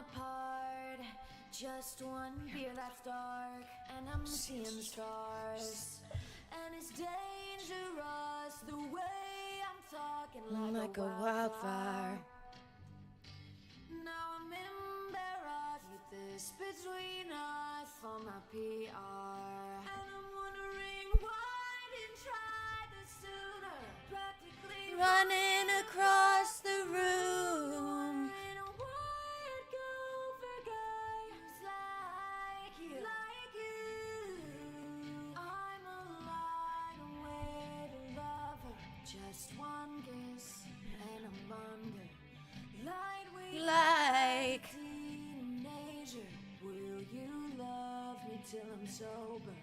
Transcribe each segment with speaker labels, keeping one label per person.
Speaker 1: apart. Just one beer that's dark, and I'm seeing stars. And it's dangerous the way I'm talking like a wildfire. Now I'm embarrassed with this between us for my PR. And I'm wondering why I didn't try this sooner. Practically running across the room. Why I'd go for guys like you. I'm a lightweight lover. Just one kiss and I'm under. Lightweight like teenager. Will you love me till I'm sober?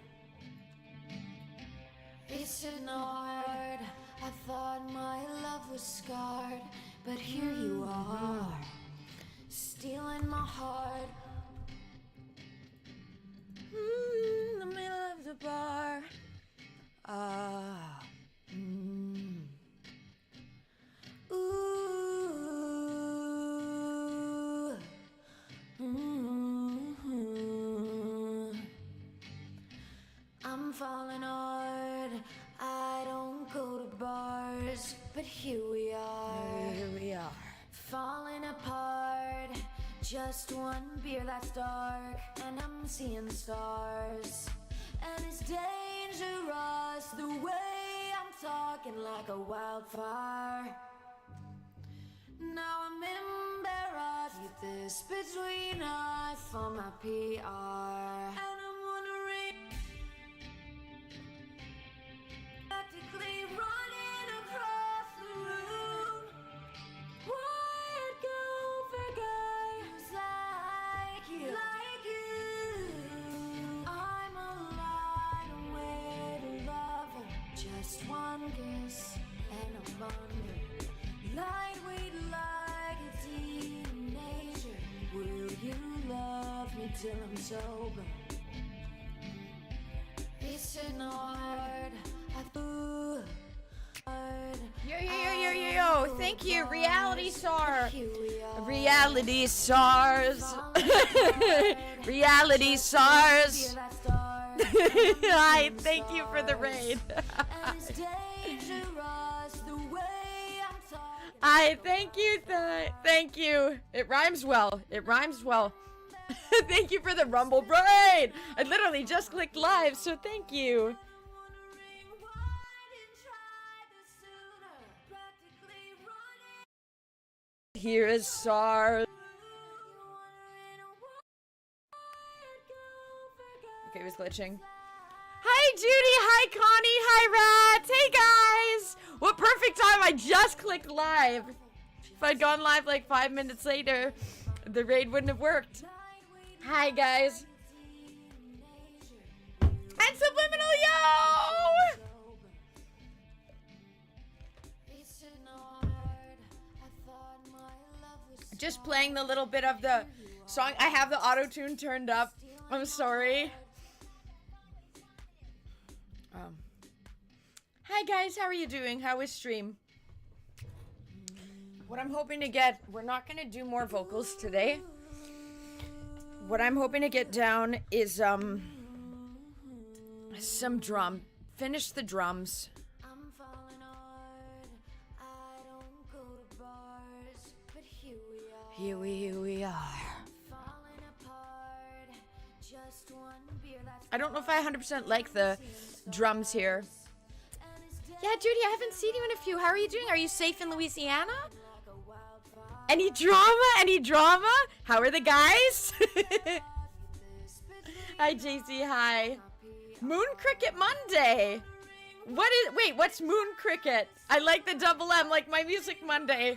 Speaker 1: It's hard. I thought my love was scarred, but here you are, stealing my heart. In the middle of the bar. I'm falling hard. I don't go to bars, but here we are. Here we are. Falling apart. Just one beer that's dark, and I'm seeing stars. And it's dangerous the way I'm talking like a wildfire. Now I'm embarrassed with this between us for my PR. And I'm wondering, practically running across the room, why I'd go for guys like you. I'm a lightweight lover, just one kiss and I'm under. Lightweight like a teenager. Will you love me till I'm sober? It's hard.
Speaker 2: Yo, thank you, Reality Star. Reality Stars. Reality Stars. Hi, thank you for the raid. I thank you, thank you. It rhymes well. It rhymes well. Thank you for the Rumble Braid. I literally just clicked live, so thank you. Here is SARS. Okay, it was glitching. Hi, Judy. Hi, Connie. Hi, Rat. Hey, guys. What perfect time. I just clicked live. If I'd gone live like 5 minutes later, the raid wouldn't have worked. Hi, guys. And Subliminal, yo! Just playing the little bit of the song. I have the auto-tune turned up. I'm sorry. Hi guys, how are you doing? How is stream? What I'm hoping to get, we're not gonna do more vocals today. What I'm hoping to get down is some drum. Finish the drums. Here we are. I don't know if I 100% like the drums here. Yeah, Judy, I haven't seen you in a few. How are you doing? Are you safe in Louisiana? Any drama? Any drama? How are the guys? Hi, JC. Hi. Moon Cricket Monday. Wait, what's Moon Cricket? I like the double M, like my Music Monday.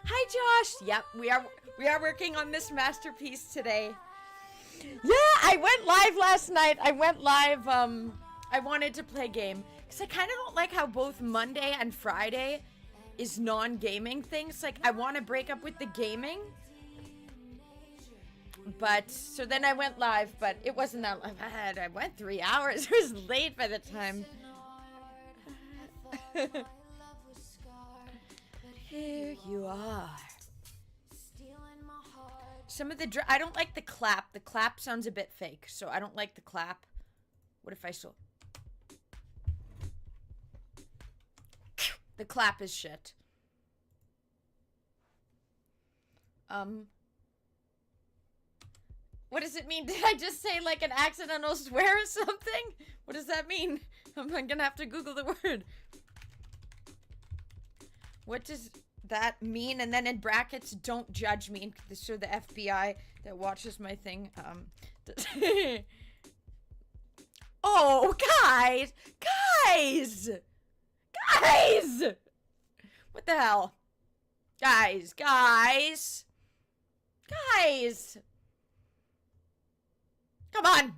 Speaker 2: Hi, Josh. Yep, we are working on this masterpiece today. Yeah, I went live last night. I went live, I wanted to play game. Because I kind of don't like how both Monday and Friday is non-gaming things. Like, I want to break up with the gaming. But, so then I went live, but it wasn't that long. I went 3 hours. It was late by the time. Here you are. Some of the I don't like the clap. The clap sounds a bit fake, so I don't like the clap. What if I still... The clap is shit. What does it mean? Did I just say like an accidental swear or something? What does that mean? I'm gonna have to Google the word. What does that mean? And then in brackets, don't judge me. So the FBI that watches my thing, oh, guys! What the hell? Guys! Come on!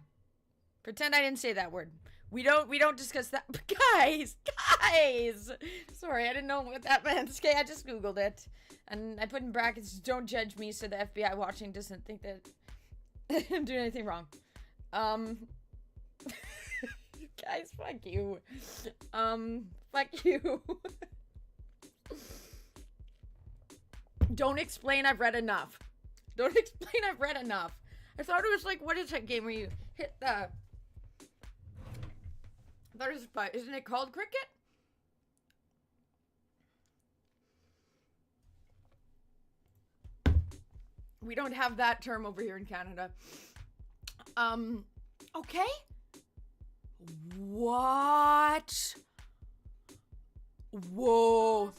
Speaker 2: Pretend I didn't say that word. We don't discuss that. Guys! Sorry, I didn't know what that meant. Okay, I just Googled it. And I put in brackets, don't judge me so the FBI watching doesn't think that I'm doing anything wrong. Guys, fuck you. Fuck you. Don't explain I've read enough. I thought it was like, what is that game where you hit the... I thought it was, isn't it called cricket? We don't have that term over here in Canada. Okay. What? Whoa.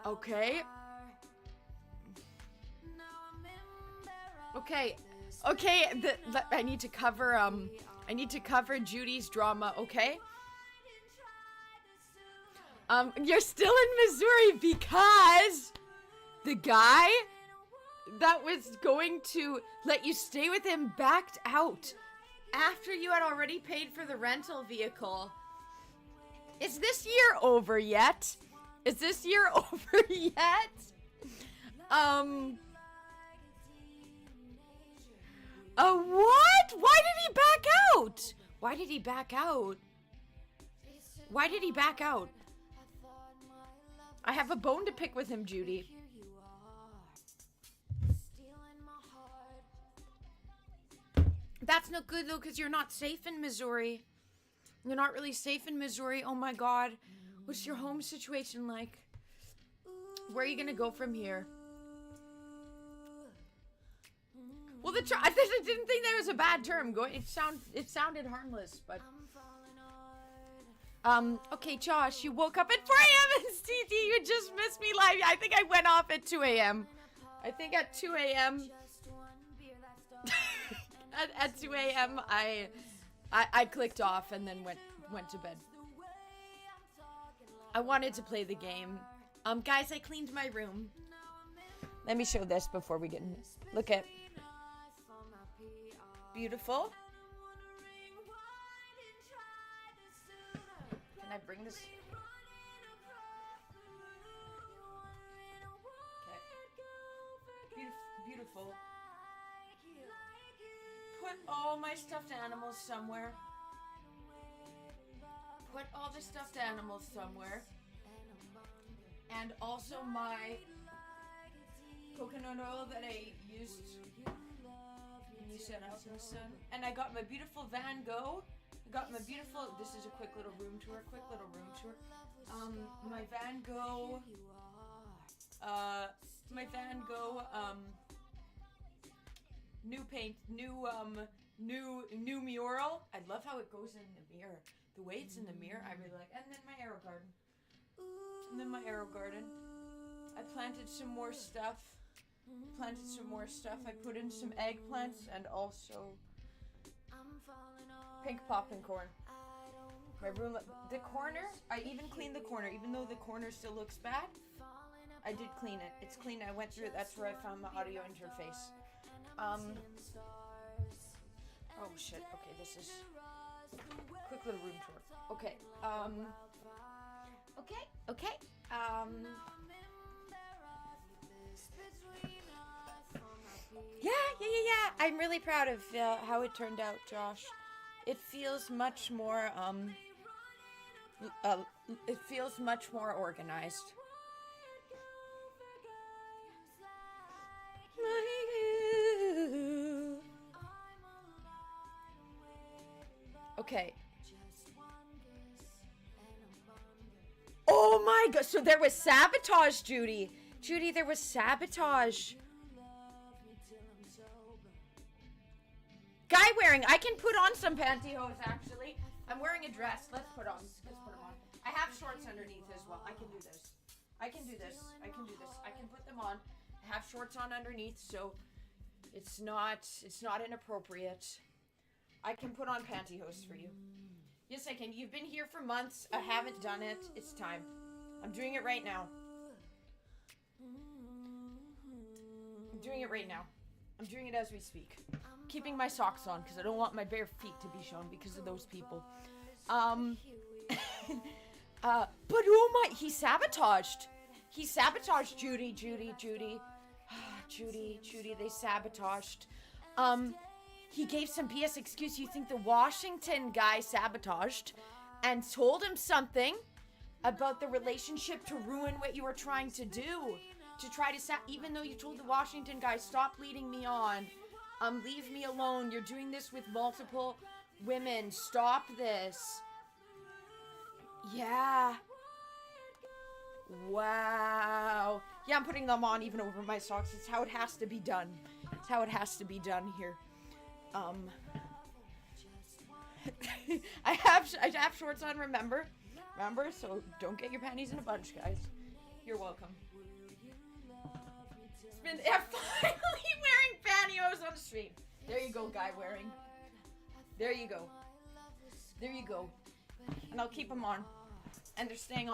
Speaker 2: Okay. I need to cover Judy's drama, okay? You're still in Missouri because the guy that was going to let you stay with him backed out after you had already paid for the rental vehicle. Is this year over yet? What? Why did he back out? I have a bone to pick with him, Judy. That's not good, though, because you're not safe in Missouri. You're not really safe in Missouri. Oh, my God. What's your home situation like? Where are you going to go from here? Well, I didn't think that was a bad term. It sounded harmless, but... Okay, Josh, you woke up at 4 a.m. and CT, you just missed me live. I think I went off at 2 a.m. I think at 2 a.m. at 2 a.m. I clicked off and then went to bed. I wanted to play the game. Guys, I cleaned my room. Let me show this before we get in. Look at. Beautiful. Can I bring this? Okay. Beautiful. Put all my stuffed animals somewhere. Put all the stuffed animals somewhere. And also my coconut oil that I used when you set out in the sun. And I got my beautiful Van Gogh. This is a quick little room tour. My Van Gogh, new mural. I love how it goes in the mirror. The way it's in the mirror, I really like. And then my arrow garden. I planted some more stuff. I put in some eggplants and also pink popping corn. My room, the corner, I even cleaned the corner. Even though the corner still looks bad, I did clean it. It's clean. I went through it. That's where I found the audio interface. Oh shit. Okay, this is quick little room tour. Okay. Okay. Yeah. I'm really proud of how it turned out, Josh. It feels much more organized. Okay. Oh my god, so there was sabotage, Judy. Judy, there was sabotage. Guy wearing, I can put on some pantyhose actually. I'm wearing a dress. Let's put them on. I have shorts underneath as well. I can do this. I can put them on. I have shorts on underneath, so it's not inappropriate. I can put on pantyhose for you. Yes, I can. You've been here for months. I haven't done it. It's time. I'm doing it right now. I'm doing it right now. I'm doing it as we speak. Keeping my socks on because I don't want my bare feet to be shown because of those people. But oh my, he sabotaged. He sabotaged Judy. Judy, they sabotaged. He gave some BS excuse. You think the Washington guy sabotaged and told him something about the relationship to ruin what you were trying to do. To try to even though you told the Washington guy, stop leading me on. Leave me alone. You're doing this with multiple women. Stop this. Yeah. Wow. Yeah, I'm putting them on even over my socks. It's how it has to be done. It's how it has to be done here. I have shorts on, remember? So don't get your panties in a bunch, guys. You're welcome. Finally wearing pantyhose on the street. There you go, guy wearing. There you go. And I'll keep them on. And they're staying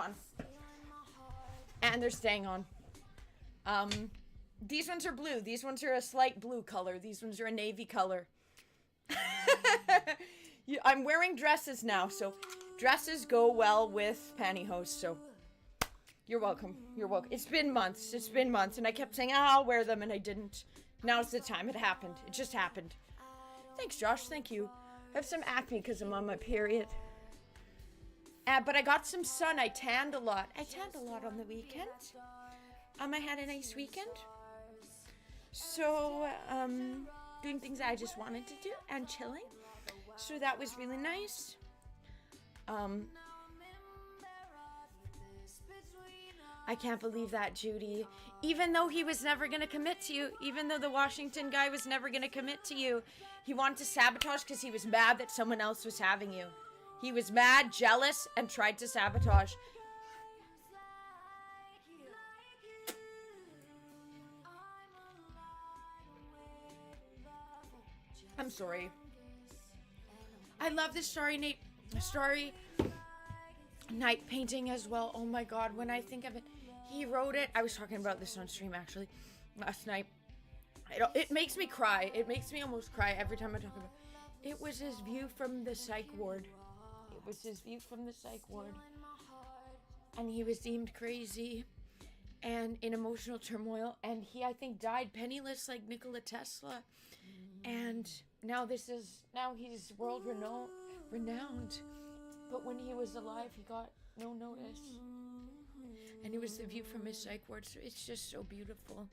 Speaker 2: on. These ones are blue. These ones are a slight blue color. These ones are a navy color. I'm wearing dresses now, so dresses go well with pantyhose, so you're welcome. It's been months, and I kept saying, I'll wear them, and I didn't. Now's the time. It happened. It just happened. Thanks, Josh. Thank you. I have some acne because I'm on my period. But I got some sun. I tanned a lot. On the weekend. I had a nice weekend. So, doing things I just wanted to do and chilling. So that was really nice. I can't believe that, Judy. Even though he was never going to commit to you, even though the Washington guy was never going to commit to you, he wanted to sabotage because he was mad that someone else was having you. He was mad, jealous, and tried to sabotage. I'm sorry. I love this Starry Night painting as well. Oh my god, when I think of it, he wrote it. I was talking about this on stream actually last night. It makes me cry. It makes me almost cry every time I talk about it. It was his view from the psych ward. And he was deemed crazy and in emotional turmoil. And he, I think, died penniless like Nikola Tesla. And now he's world renowned. But when he was alive, he got no notice. And it was the view from his psych ward. So it's just so beautiful.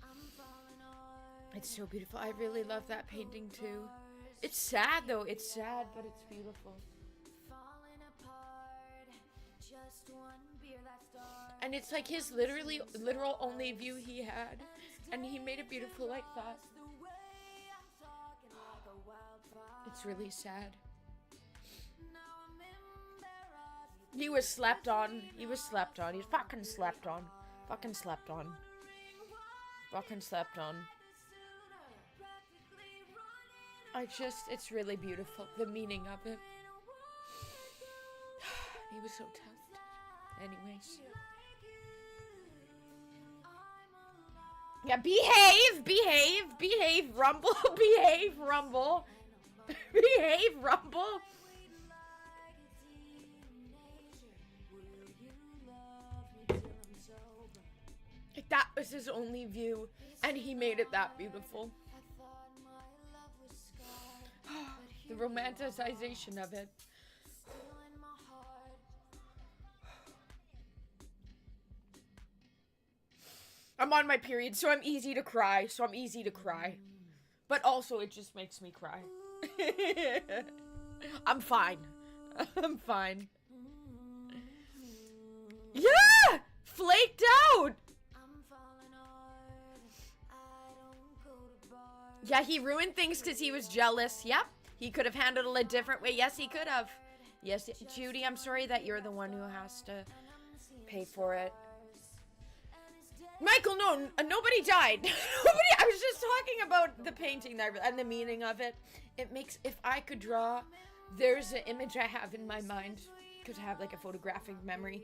Speaker 2: It's so beautiful. I really love that painting too. It's sad though. It's sad, but it's beautiful. And it's like his literal only view he had. And he made it beautiful like that. It's really sad. He was slept on. He was fucking slept on. It's really beautiful. The meaning of it. He was so talented. Anyways. Yeah, behave, Rumble. Behave, Rumble. Behave, Rumble. That was his only view, and he made it that beautiful. The romanticization of it. I'm on my period, so I'm easy to cry. But also, it just makes me cry. I'm fine. I'm fine. Yeah! Flaked out! Yeah, he ruined things because he was jealous. Yep. He could have handled it a different way. Yes, he could have. Yes, Judy, I'm sorry that you're the one who has to pay for it. Michael, no, nobody died. Nobody. I was just talking about the painting there and the meaning of it. It makes, if I could draw, there's an image I have in my mind, could have like a photographic memory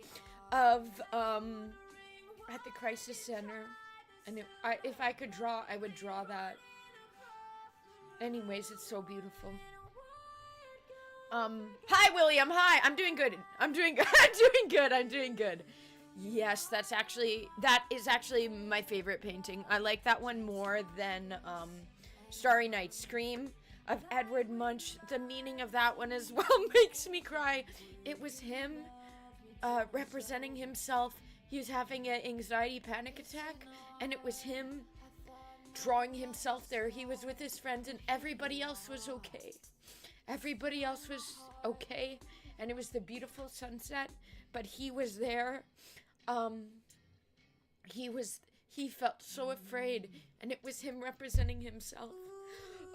Speaker 2: of at the crisis center, and if I could draw, I would draw that. Anyways, it's so beautiful. Hi William, hi. I'm doing good. I'm doing good. Yes, that is actually my favorite painting. I like that one more than Starry Night Scream of Edward Munch. The meaning of that one as well makes me cry. It was him representing himself. He was having an anxiety panic attack, and it was him drawing himself there. He was with his friends, and everybody else was okay. Everybody else was okay, and it was the beautiful sunset, but he was there. He felt so afraid, and it was him representing himself.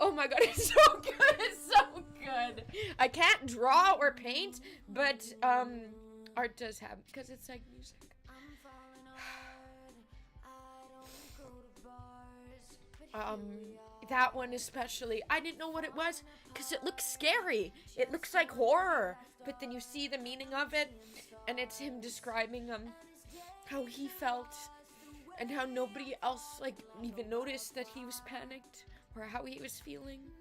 Speaker 2: Oh my god, it's so good, it's so good. I can't draw or paint, but art does have, because it's like music. That one especially, I didn't know what it was, because it looks scary. It looks like horror, but then you see the meaning of it, and it's him describing how he felt, and how nobody else like even noticed that he was panicked, or how he was feeling,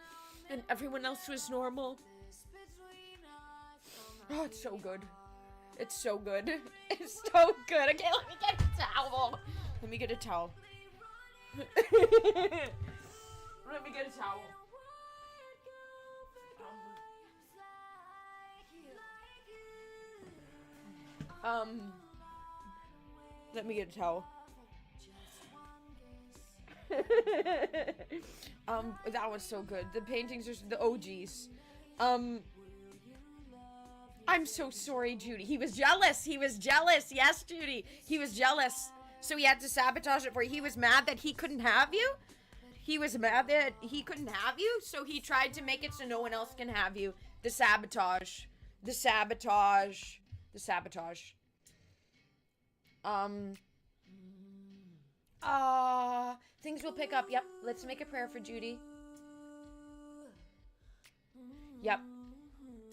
Speaker 2: and everyone else was normal. Oh, it's so good. It's so good. It's so good. Okay, let me get a towel. Let me get a towel. Let me get a towel. Let me get a towel. That was so good. The paintings are the OGs. I'm so sorry, Judy. He was jealous. He was jealous. Yes, Judy. He was jealous. So he had to sabotage it for you. He was mad that he couldn't have you. He was mad that he couldn't have you, so he tried to make it so no one else can have you. The sabotage. The sabotage. The sabotage. Things will pick up. Yep. Let's make a prayer for Judy. Yep.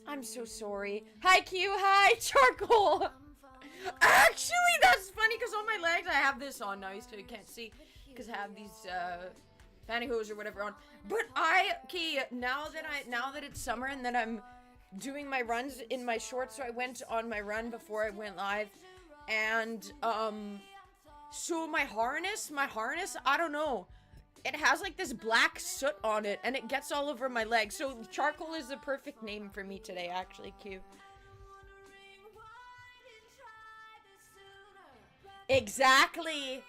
Speaker 2: I'm so sorry. Hi, Q. Hi, Charcoal. Actually, that's funny because on my legs I have this on now. You can't see because I have these pantyhose or whatever on. But now that it's summer and that I'm doing my runs in my shorts, so I went on my run before I went live, and so my harness, I don't know. It has like this black soot on it, and it gets all over my legs. So Charcoal is the perfect name for me today, actually, Q. Exactly,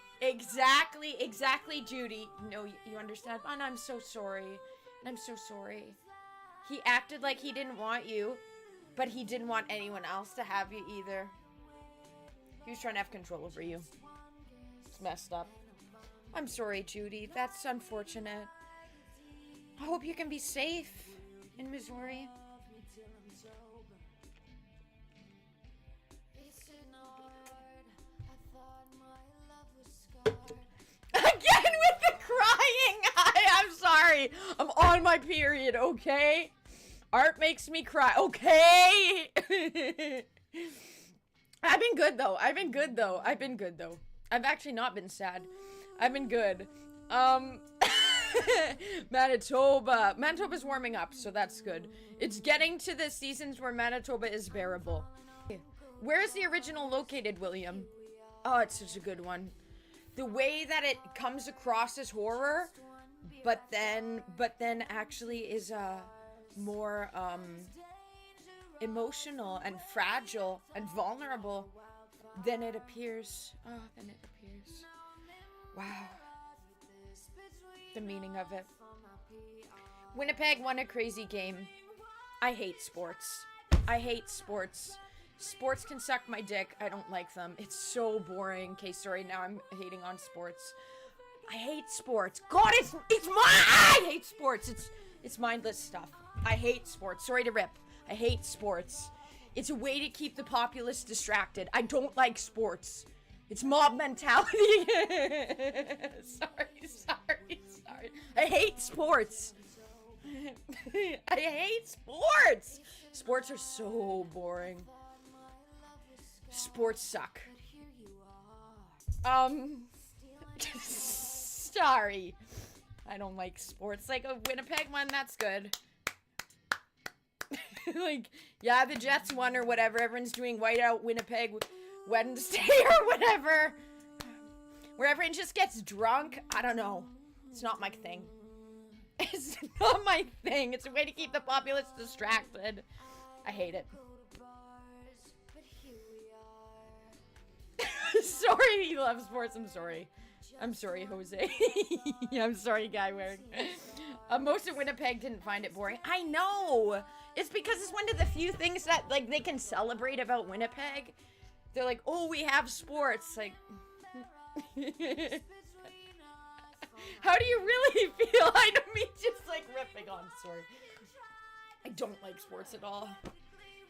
Speaker 2: Judy. No, you understand? And I'm so sorry. He acted like he didn't want you, but he didn't want anyone else to have you either. He was trying to have control over you. It's messed up. I'm sorry, Judy. That's unfortunate. I hope you can be safe in Missouri. Again with the crying! I'm sorry. I'm on my period, okay? Art makes me cry, okay? I've been good, though. I've actually not been sad. I've been good. Manitoba's warming up, so that's good. It's getting to the seasons where Manitoba is bearable. Where is the original located, William? Oh, it's such a good one. The way that it comes across as horror, but then actually is more emotional and fragile and vulnerable than it appears. Wow. The meaning of it. Winnipeg won a crazy game. I hate sports. I hate sports. Sports can suck my dick. I don't like them. It's so boring. Okay, sorry, now I'm hating on sports. I hate sports. God, I hate sports. It's mindless stuff. I hate sports. Sorry to rip. I hate sports. It's a way to keep the populace distracted. I don't like sports. It's mob mentality. Sorry. I hate sports. I hate sports. Sports are so boring. Sports suck. Sorry. I don't like sports. Like a Winnipeg one, that's good. Like, yeah, the Jets won or whatever. Everyone's doing Whiteout Winnipeg Wednesday or whatever. Where everyone just gets drunk. I don't know. It's not my thing. It's not my thing. It's a way to keep the populace distracted. I hate it. Sorry he loves sports. I'm sorry. I'm sorry, Jose. I'm sorry, guy wearing. Most of Winnipeg didn't find it boring. I know. It's because it's one of the few things that, like, they can celebrate about Winnipeg. They're like, oh, we have sports. Like, how do you really feel? I don't mean just, like, ripping on. Sorry. I don't like sports at all.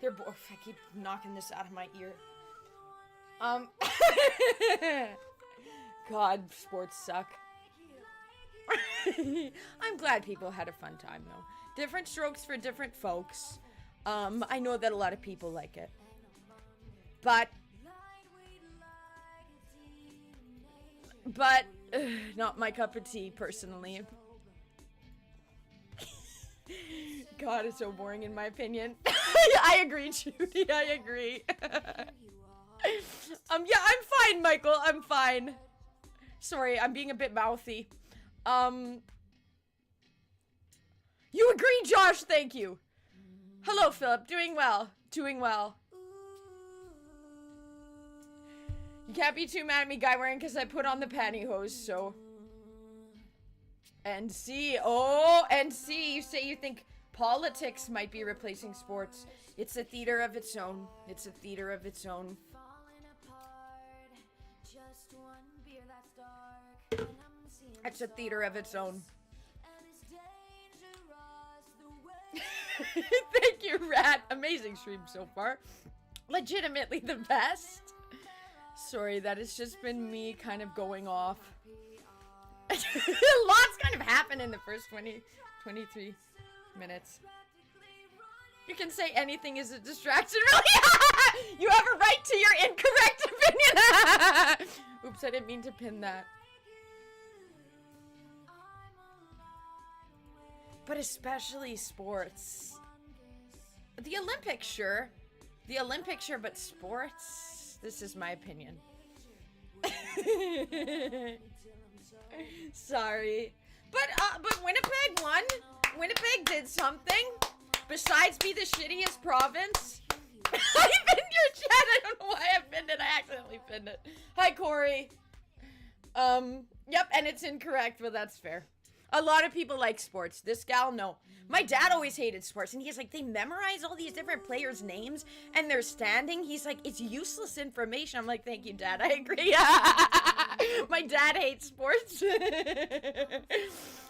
Speaker 2: They're boring. I keep knocking this out of my ear. God, sports suck. I'm glad people had a fun time, though. Different strokes for different folks. I know that a lot of people like it. But, not my cup of tea, personally. God, it's so boring in my opinion. I agree, Judy, I agree. Yeah, I'm fine, Michael, I'm fine. Sorry, I'm being a bit mouthy. You agree, Josh, thank you. Hello, Philip, doing well. You can't be too mad at me, guy wearing, because I put on the pantyhose, so. NC, you say you think politics might be replacing sports. It's a theater of its own. It's a theater of its own. Thank you, Rat. Amazing stream so far. Legitimately the best. Sorry, that has just been me kind of going off. Lots kind of happened in the first 23 minutes. You can say anything is a distraction, really? You have a right to your incorrect opinion. Oops, I didn't mean to pin that. But especially sports. The Olympics, sure. The Olympics, sure, but sports? This is my opinion. Sorry. But Winnipeg won. Winnipeg did something. Besides be the shittiest province. I pinned your chat. I don't know why I pinned it. I accidentally pinned it. Hi, Corey. Yep, and it's incorrect, but that's fair. A lot of people like sports. This gal, no. My dad always hated sports, and he's like, they memorize all these different players' names, and they're standing. He's like, it's useless information. I'm like, thank you, Dad. I agree. My dad hates sports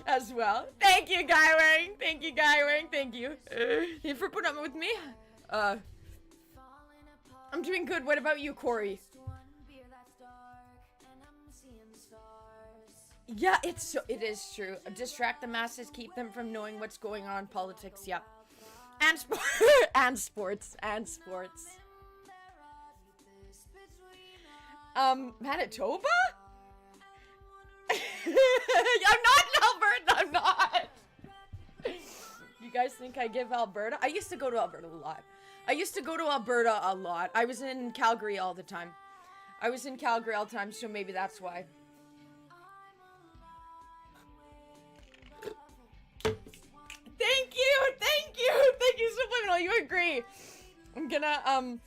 Speaker 2: as well. Thank you, Guy Wearing. Thank you, Guy Wearing. Thank you. You for putting up with me. I'm doing good. What about you, Corey? Yeah, it is true. Distract the masses, keep them from knowing what's going on in politics. Yep. And sports. Manitoba? I'm not in Alberta, I'm not. You guys think I give Alberta? I used to go to Alberta a lot. I was in Calgary all the time. So maybe that's why. Thank you, Subliminal, you agree. I'm gonna,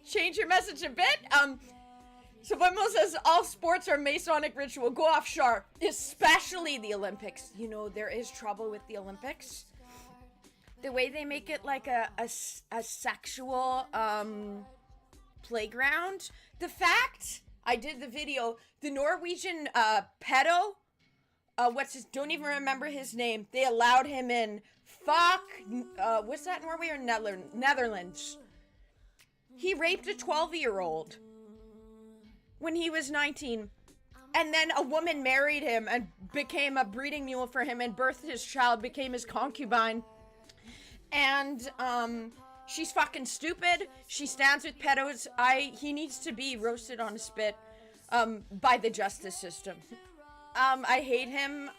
Speaker 2: change your message a bit. Subliminal says, all sports are Masonic ritual. Go off sharp. Especially the Olympics. You know, there is trouble with the Olympics. The way they make it like a sexual playground. The fact I did the video, the Norwegian pedo, don't even remember his name. They allowed him in. Fuck, what's that, Norway or Netherlands? He raped a 12-year-old when he was 19. And then a woman married him and became a breeding mule for him and birthed his child, became his concubine. And, she's fucking stupid. She stands with pedos. He needs to be roasted on a spit, by the justice system. I hate him.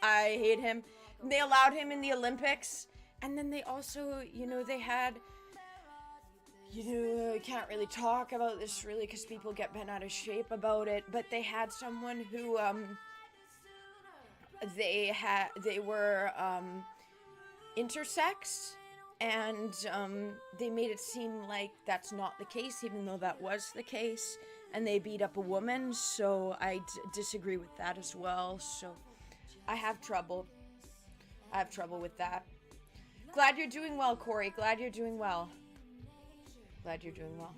Speaker 2: They allowed him in the Olympics. And then they also, they had, I can't really talk about this really because people get bent out of shape about it, but they had someone who, they were, intersex, and, they made it seem like that's not the case, even though that was the case, and they beat up a woman, so I disagree with that as well, so I have trouble with that. Glad you're doing well, Corey. Glad you're doing well. Glad you're doing well.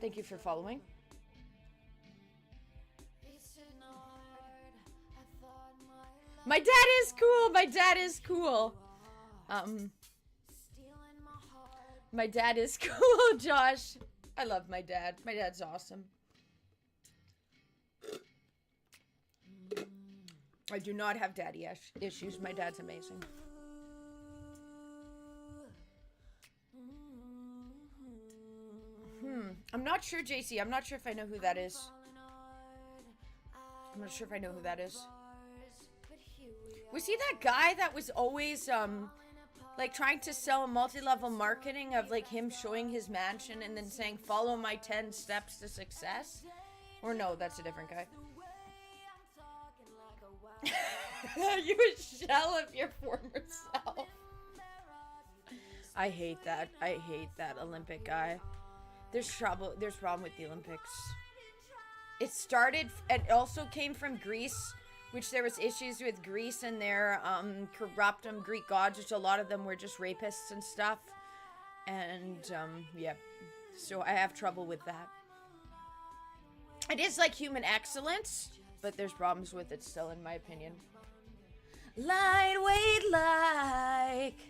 Speaker 2: Thank you for following. My dad is cool. My dad is cool. My dad is cool, Josh. I love my dad. My dad's awesome. I do not have daddy issues. My dad's amazing. I'm not sure, JC. I'm not sure if I know who that is. Was he that guy that was always, like, trying to sell multi-level marketing of, like, him showing his mansion and then saying, follow my 10 steps to success? Or no, that's a different guy. You a shell of your former self. I hate that. I hate that Olympic guy. There's problem with the Olympics. It also came from Greece, which there was issues with Greece and their corrupt Greek gods, which a lot of them were just rapists and stuff. And yeah, so I have trouble with that. It is like human excellence, but there's problems with it still, in my opinion. Lightweight like.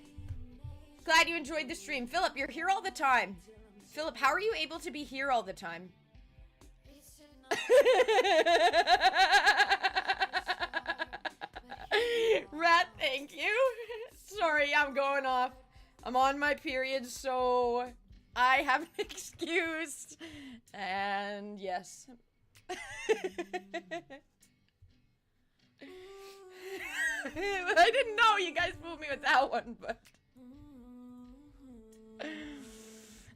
Speaker 2: Glad you enjoyed the stream. Philip, you're here all the time. Philip, how are you able to be here all the time? Rat, thank you. Sorry, I'm going off. I'm on my period, so I have an excuse. And yes. I didn't know you guys fooled me with that one, but...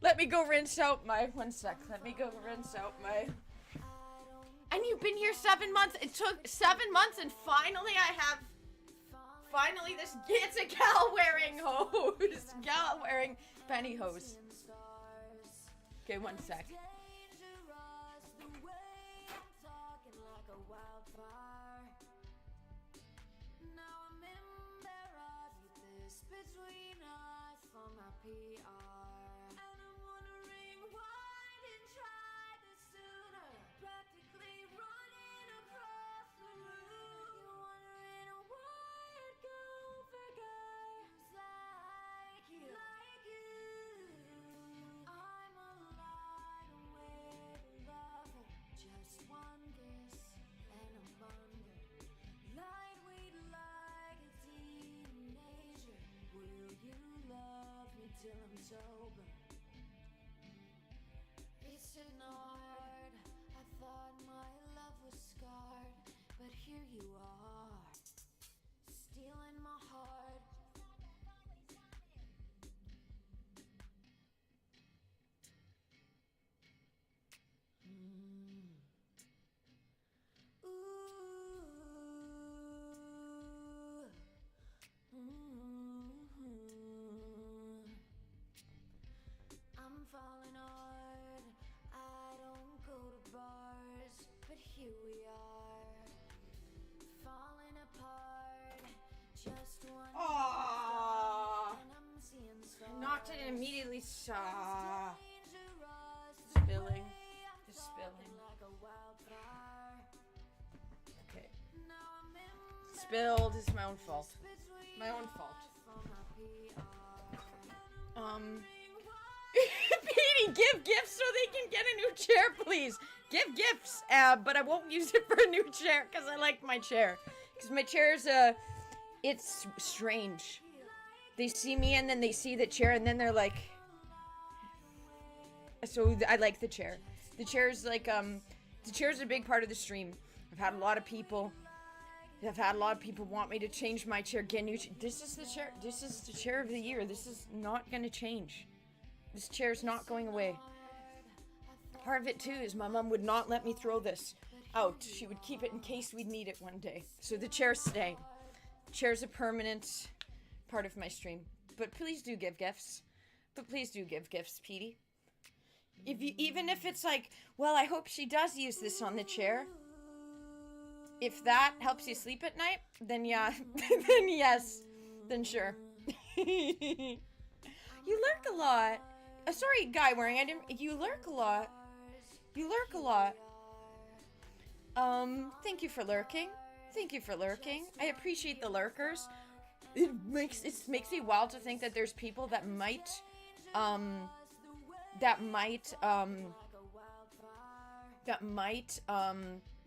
Speaker 2: Let me go rinse out my... One sec. Let me go rinse out my... And you've been here 7 months. It took 7 months, and finally I have... Finally, it's a gal wearing hose. Gal wearing pantyhose. Okay, one sec. It's hard. I thought my love was scarred, but here you are, stealing my heart. I'm falling hard. I don't immediately saw spilling. Just spilling. Okay. Spilled is my own fault. My own fault. Petey, give gifts so they can get a new chair, please. Give gifts, but I won't use it for a new chair because I like my chair. Because my chair's, it's strange. They see me and then they see the chair and then they're like... So I like the chair. The chair's like, the chair's a big part of the stream. I've had a lot of people want me to change my chair. This is the chair. This is the chair of the year. This is not going to change. This chair's not going away. Part of it too is my mom would not let me throw this out. She would keep it in case we'd need it one day. So the chair's staying. Chair's a permanent part of my stream. But please do give gifts. Petey. Even if it's like, well, I hope she does use this on the chair. If that helps you sleep at night, then yeah, then yes, then sure. You lurk a lot. Sorry, guy wearing. You lurk a lot. Thank you for lurking. I appreciate the lurkers. It makes me wild to think that there's people that might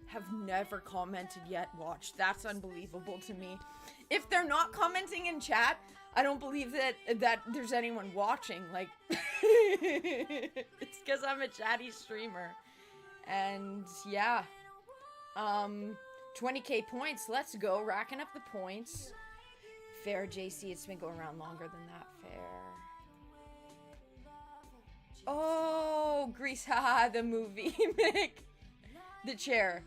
Speaker 2: have never commented yet. Watch. That's unbelievable to me. If they're not commenting in chat, I don't believe that there's anyone watching. Like, it's because I'm a chatty streamer. And yeah. 20k points. Let's go. Racking up the points. Fair, JC. It's been going around longer than that. Fair. Oh, Grease. Haha, the movie. Mick. The chair.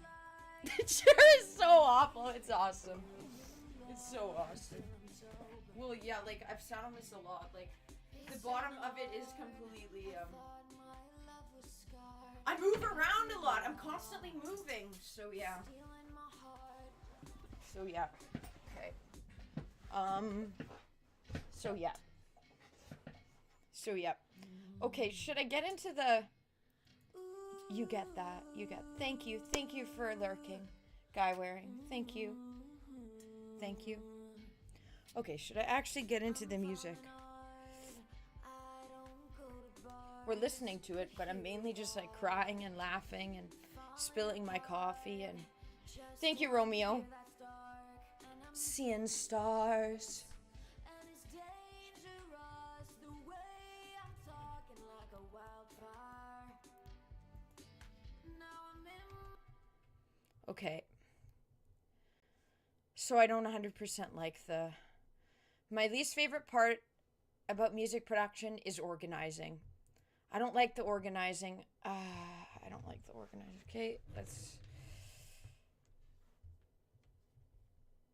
Speaker 2: The chair is so awful. It's awesome. It's so awesome. Well, yeah, like, I've sat on this a lot. Like, the bottom of it is completely, I move around a lot. I'm constantly moving. So, yeah. Okay. So, yeah. Okay, should I get into the... You get that. Thank you for lurking. Guy wearing. Thank you. Okay, should I actually get into the music? We're listening to it, but I'm mainly just like crying and laughing and spilling my coffee and... Thank you, Romeo. Seeing stars. Okay. So I don't 100% like the... My least favorite part about music production is organizing. I don't like the organizing. I don't like the organizing. Okay, let's...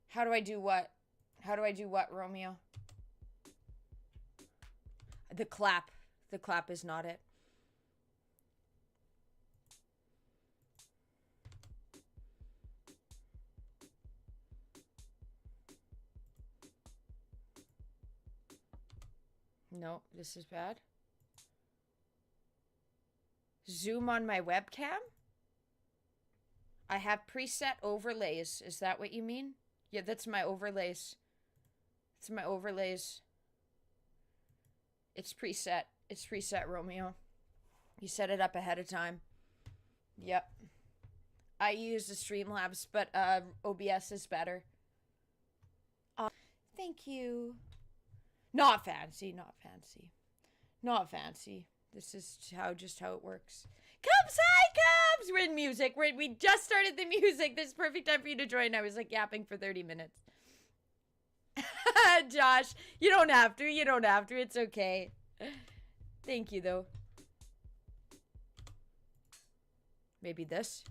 Speaker 2: How do I do what? Romeo? The clap. The clap is not it. No, this is bad. Zoom on my webcam? I have preset overlays. Is that what you mean? Yeah, that's my overlays. It's my overlays. It's preset. It's preset, Romeo. You set it up ahead of time. Yep. I use the Streamlabs, but OBS is better. Thank you. Not fancy. This is just how it works. Cubs, hi, Cubs! We're in music. We just started the music. This is perfect time for you to join. I was like yapping for 30 minutes. Josh, you don't have to. It's okay. Thank you, though. Maybe this.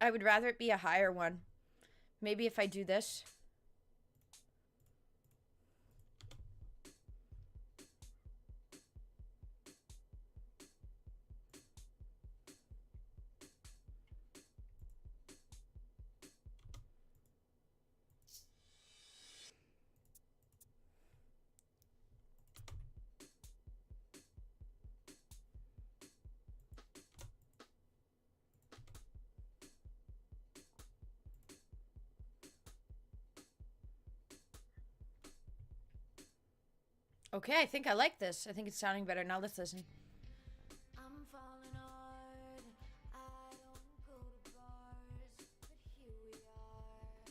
Speaker 2: I would rather it be a higher one. Maybe if I do this. Okay, I think I like this. I think it's sounding better. Now let's listen.
Speaker 1: I'm falling hard. I don't go to bars, but here we are,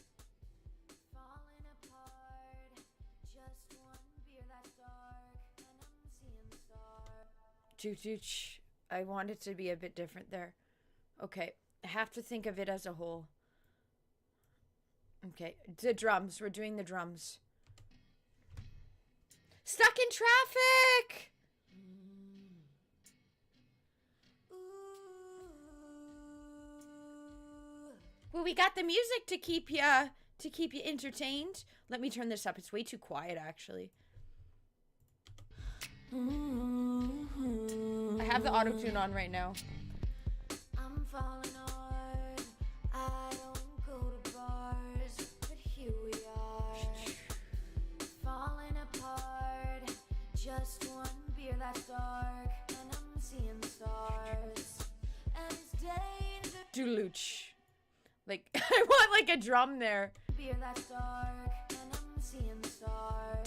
Speaker 1: falling apart. Just one beer that's dark, and I'm seeing stars.
Speaker 2: I want it to be a bit different there. Okay, I have to think of it as a whole. Okay, the drums. We're doing the drums. Stuck in traffic! Well, we got the music to keep you entertained. Let me turn this up. It's way too quiet, actually. I have the auto-tune on right now.
Speaker 1: I'm falling hard. I don't go to bars, but here we are, falling apart. Just one beer that's dark, and I'm seeing stars. And it's dangerous.
Speaker 2: Duluch. Like, I want like a drum there.
Speaker 1: Beer that's dark, and I'm seeing stars. And it's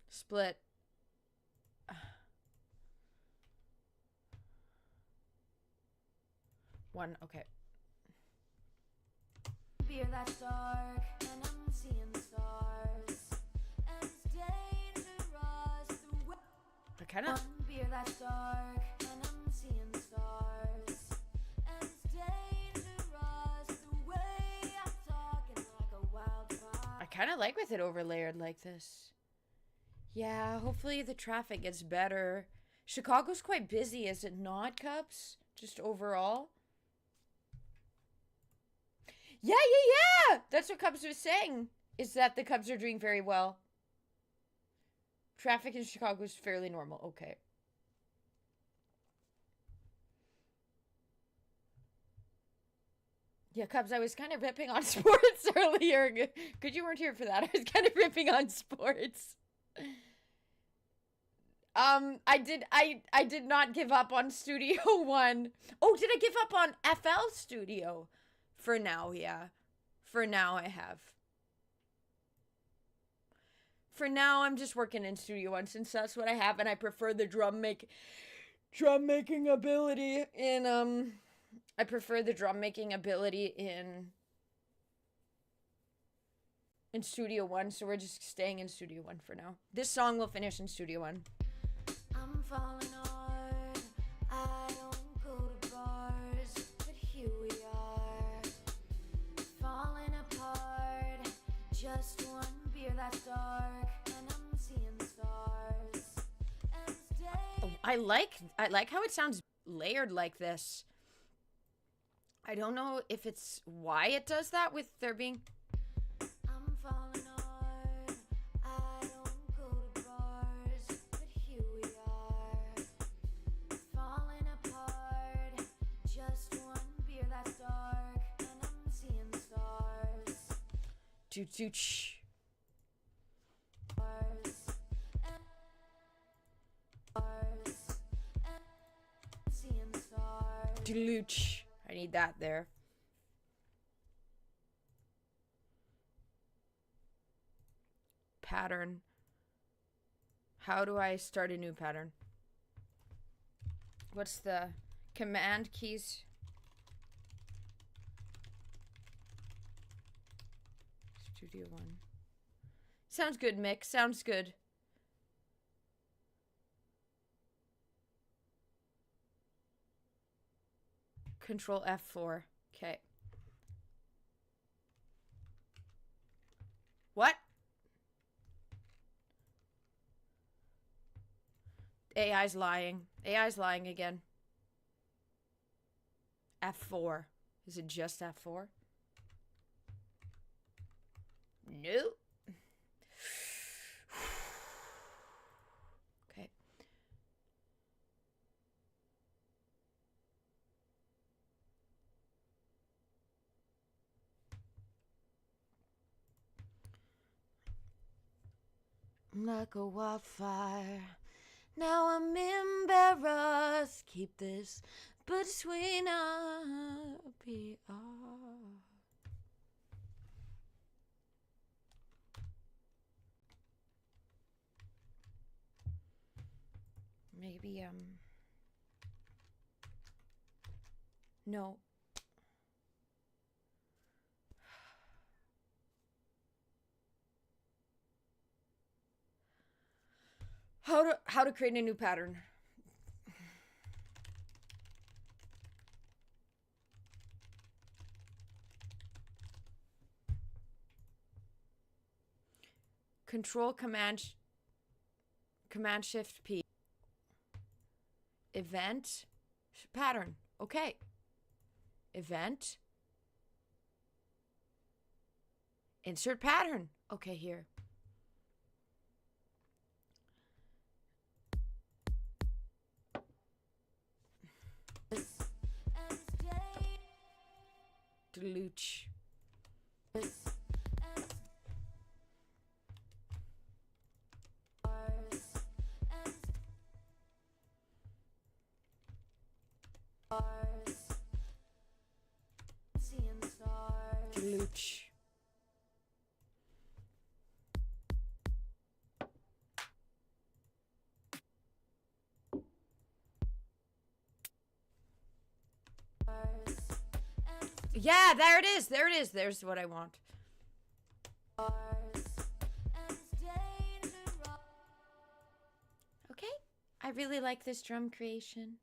Speaker 2: Split. One, okay.
Speaker 1: Beer that's dark, and I'm seeing stars. And it's dangerous the way.
Speaker 2: I kind of...
Speaker 1: One beer that's dark, and I'm seeing stars. And it's dangerous the way I'm talking like a wildfire.
Speaker 2: I kind of like with it overlayered like this. Yeah, hopefully the traffic gets better. Chicago's quite busy, is it not, Cubs? Just overall? Yeah. That's what Cubs was saying, is that the Cubs are doing very well. Traffic in Chicago is fairly normal. Okay. Yeah, Cubs, I was kind of ripping on sports earlier. Good you weren't here for that. I was kind of ripping on sports. I did not give up on Studio One. Oh, did I give up on FL Studio? For now, yeah. For now, I have. For now, I'm just working in Studio One since that's what I have, and I prefer the drum making ability in I prefer the drum making ability in Studio One, so we're just staying in Studio One for now. This song will finish in Studio One.
Speaker 1: I'm falling hard. I don't go to bars, but here we are, falling apart. Just one beer that's dark, and I'm seeing stars. And it's day.
Speaker 2: I like how it sounds layered like this. I don't know if it's why it does that with there being...
Speaker 1: I'm falling hard. I don't go to bars, but here we are, falling apart. Just one beer that's dark, and I'm seeing stars.
Speaker 2: Choo-choo-ch.
Speaker 1: Seeing stars.
Speaker 2: Duluch. I need that there. Pattern. How do I start a new pattern? What's the command keys? Studio One. Sounds good, Mick. Sounds good. Control F4. Okay. What? AI's lying. AI's lying again. F4. Is it just F4? Nope. Okay. Like a wildfire, Now I'm embarrassed. Keep this between us. Maybe, no. How to create a new pattern. Control Command Shift P. Event pattern. Okay. Event. Insert pattern. Okay, here. Deluge. Deluge. Yeah, there it is. There it is. There's what I want. Okay. I really like this drum creation.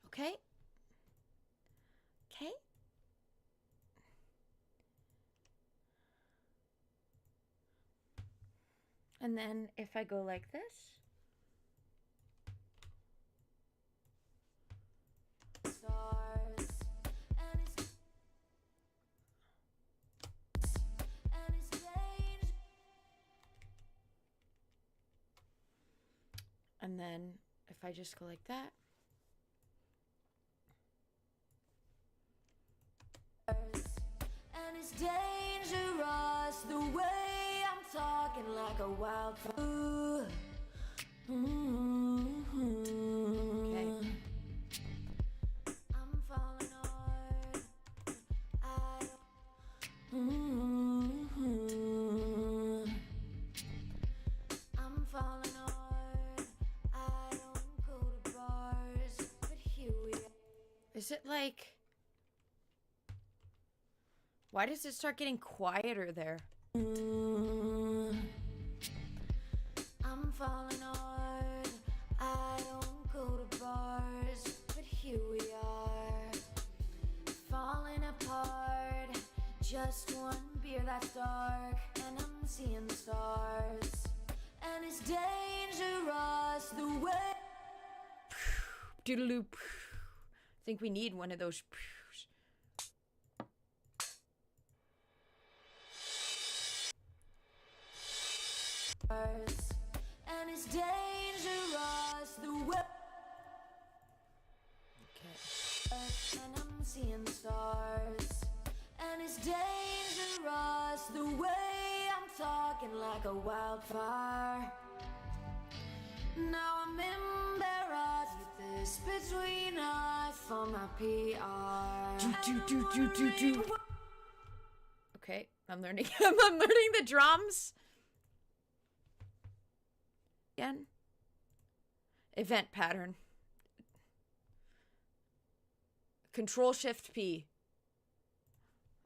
Speaker 2: Okay. Okay. And then if I go like this. And then if I just go like that. And it's dangerous the way I'm talking like a wildfire. Okay. I'm falling hard. I'm falling hard. I don't go to bars, but here we are. Is it like... Why does it start getting quieter there? I'm falling hard. I don't go to bars, but here we are. Falling apart. Just one beer that's dark, and I'm seeing stars. And it's dangerous the way. Doodaloo. I think we need one of those. And it's dangerous the way. Okay. And I'm seeing stars. And it's dangerous the way I'm talking like a wildfire. Now I'm embarrassed with this between us for my PR. Okay, I'm learning. I'm learning the drums. Again. Event pattern. Control Shift P.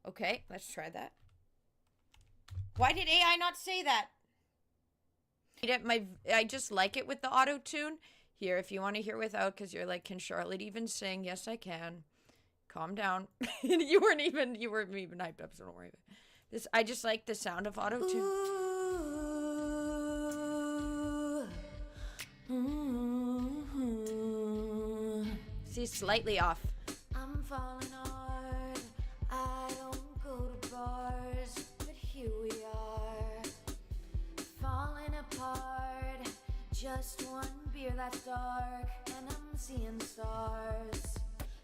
Speaker 2: Okay, let's try that. Why did AI not say that? I just like it with the auto tune. Here, if you want to hear without, because you're like, can Charlotte even sing? Yes, I can. Calm down. you weren't even hyped up, so don't worry about it. This, I just like the sound of auto tune. See, slightly off. I'm falling hard. I don't go to bars, but here we are. Falling apart. Just one beer that's dark, and I'm seeing stars.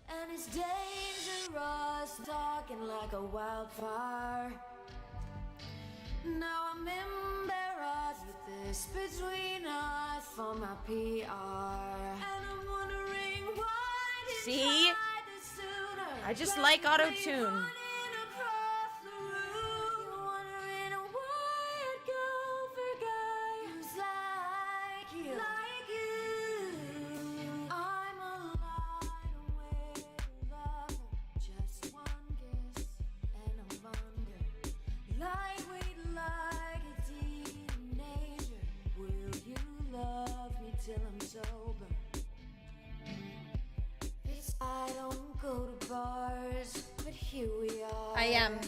Speaker 2: And it's dangerous talking like a wildfire.
Speaker 1: Now I'm embarrassed with this between us for my PR. And I'm wondering why didn't
Speaker 2: See?
Speaker 1: I try this sooner?
Speaker 2: I just like auto-tune.
Speaker 1: Running across the room. You're wondering why I'd go for a guy who's like you. Like you. I'm a lightweight lover. Just one kiss and I'm under. Lightweight like a teenager. Will you love me till I'm sober? I don't go to bars, but here we are.
Speaker 2: I am.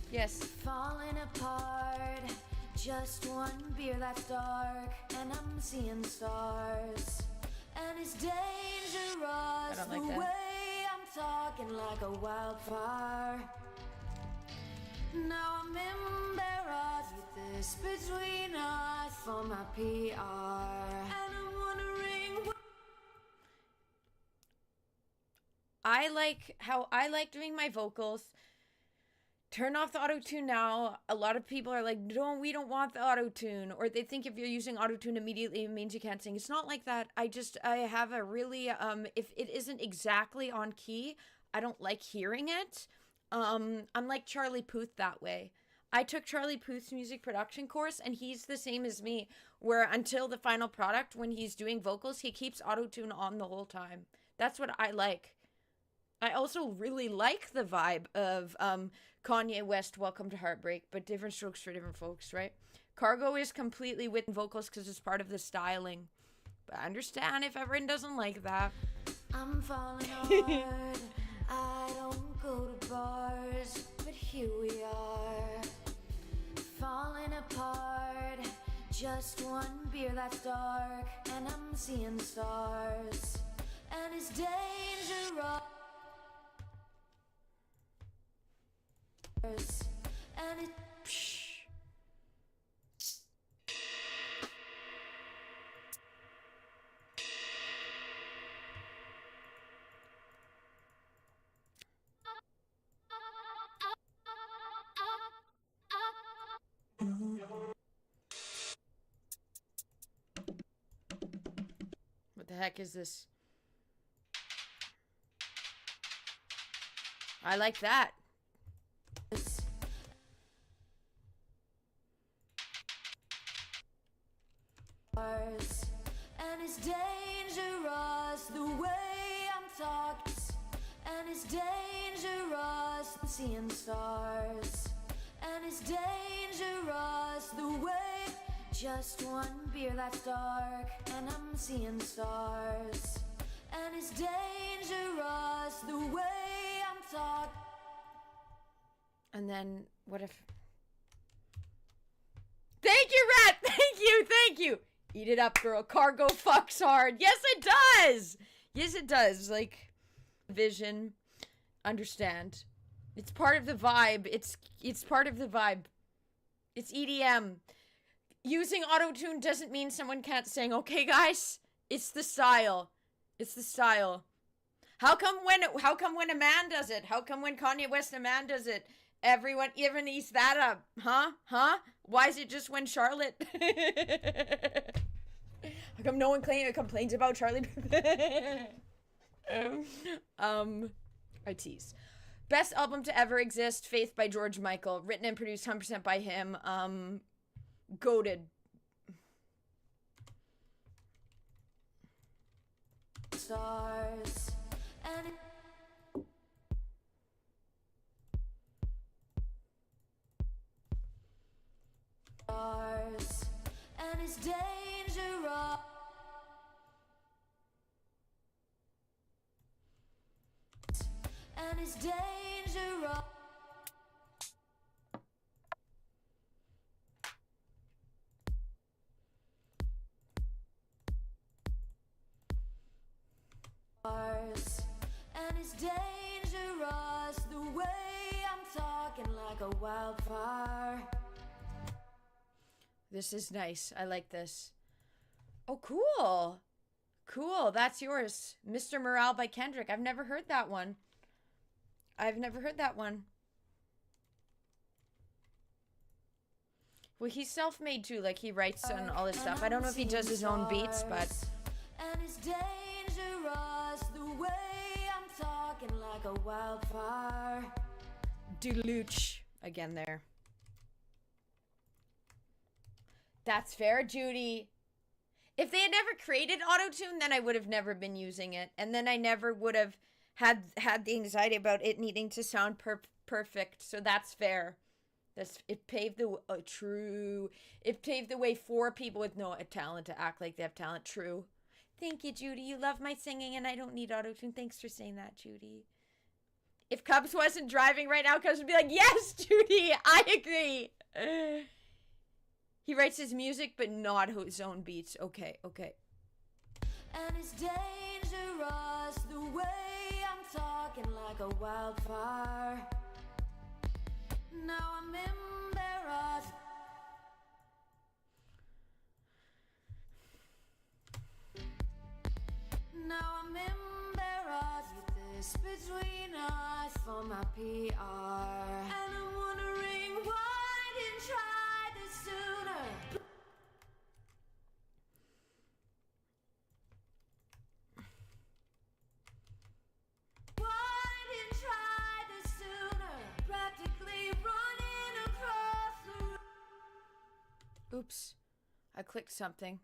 Speaker 2: Yes.
Speaker 1: Falling apart. Just one beer that's dark, and I'm seeing stars. And it's dangerous.
Speaker 2: I don't like
Speaker 1: the
Speaker 2: that.
Speaker 1: way I'm talking like a wildfire. Now I'm embarrassed with this between us for my PR. And I'm wondering what
Speaker 2: I like doing my vocals. Turn off the auto-tune now. A lot of people are like, no, we don't want the auto-tune. Or they think if you're using auto-tune immediately, it means you can't sing. It's not like that. I have a really, if it isn't exactly on key, I don't like hearing it. I'm like Charlie Puth that way. I took Charlie Puth's music production course, and he's the same as me, where until the final product, when he's doing vocals, he keeps auto-tune on the whole time. That's what I like. I also really like the vibe of Kanye West, Welcome to Heartbreak, but different strokes for different folks, right? Cargo is completely with vocals because it's part of the styling. But I understand if everyone doesn't like that.
Speaker 1: I'm falling hard. I don't go to bars, but here we are. Falling apart. Just one beer that's dark, and I'm seeing stars. And it's dangerous. And it
Speaker 2: What the heck is this? I like that.
Speaker 1: And it's dangerous the way I'm talking. And it's dangerous seeing stars. And it's dangerous the way. Just one beer that's dark, and I'm seeing stars. And it's dangerous the way I'm talking.
Speaker 2: And then, what if... Thank you, Rat! Thank you! Eat it up, girl. Cargo fucks hard. Yes, it does! Yes, it does. Like, vision. Understand. It's part of the vibe. It's part of the vibe. It's EDM. Using auto-tune doesn't mean someone can't sing. Okay, guys? It's the style. It's the style. How come when a man does it? How come when Kanye West and a man does it? Everyone even eats that up. Huh? Why is it just when Charlotte? How come no one complains about Charlie? I tease. Best album to ever exist, Faith by George Michael. Written and produced 100% by him. Goated.
Speaker 1: Stars and stars and it's dangerous. And it's dangerous. And it's dangerous the way I'm talking like a wildfire.
Speaker 2: This is nice. I like this. Oh, cool. Cool. That's yours. Mr. Morale by Kendrick. I've never heard that one. Well, he's self-made too. Like, he writes and all this stuff. I don't know if he does his own beats, but...
Speaker 1: And it's dangerous the way I'm talking like a wildfire.
Speaker 2: Deluche. Again there. That's fair, Judy. If they had never created autotune, then I would have never been using it. And then I never would have had the anxiety about it needing to sound perfect. So that's fair. It paved the It paved the way for people with no talent to act like they have talent. True. Thank you, Judy. You love my singing, and I don't need autotune. Thanks for saying that, Judy. If Cubs wasn't driving right now, Cubs would be like, yes, Judy, I agree. He writes his music, but not his own beats. Okay.
Speaker 1: And it's dangerous the way I'm talking like a wildfire. Now I'm embarrassed. Now I'm embarrassed with this between us for my PR. And I'm wondering why I didn't try this sooner. Why I didn't try this sooner? Practically running across the...
Speaker 2: Oops. I clicked something.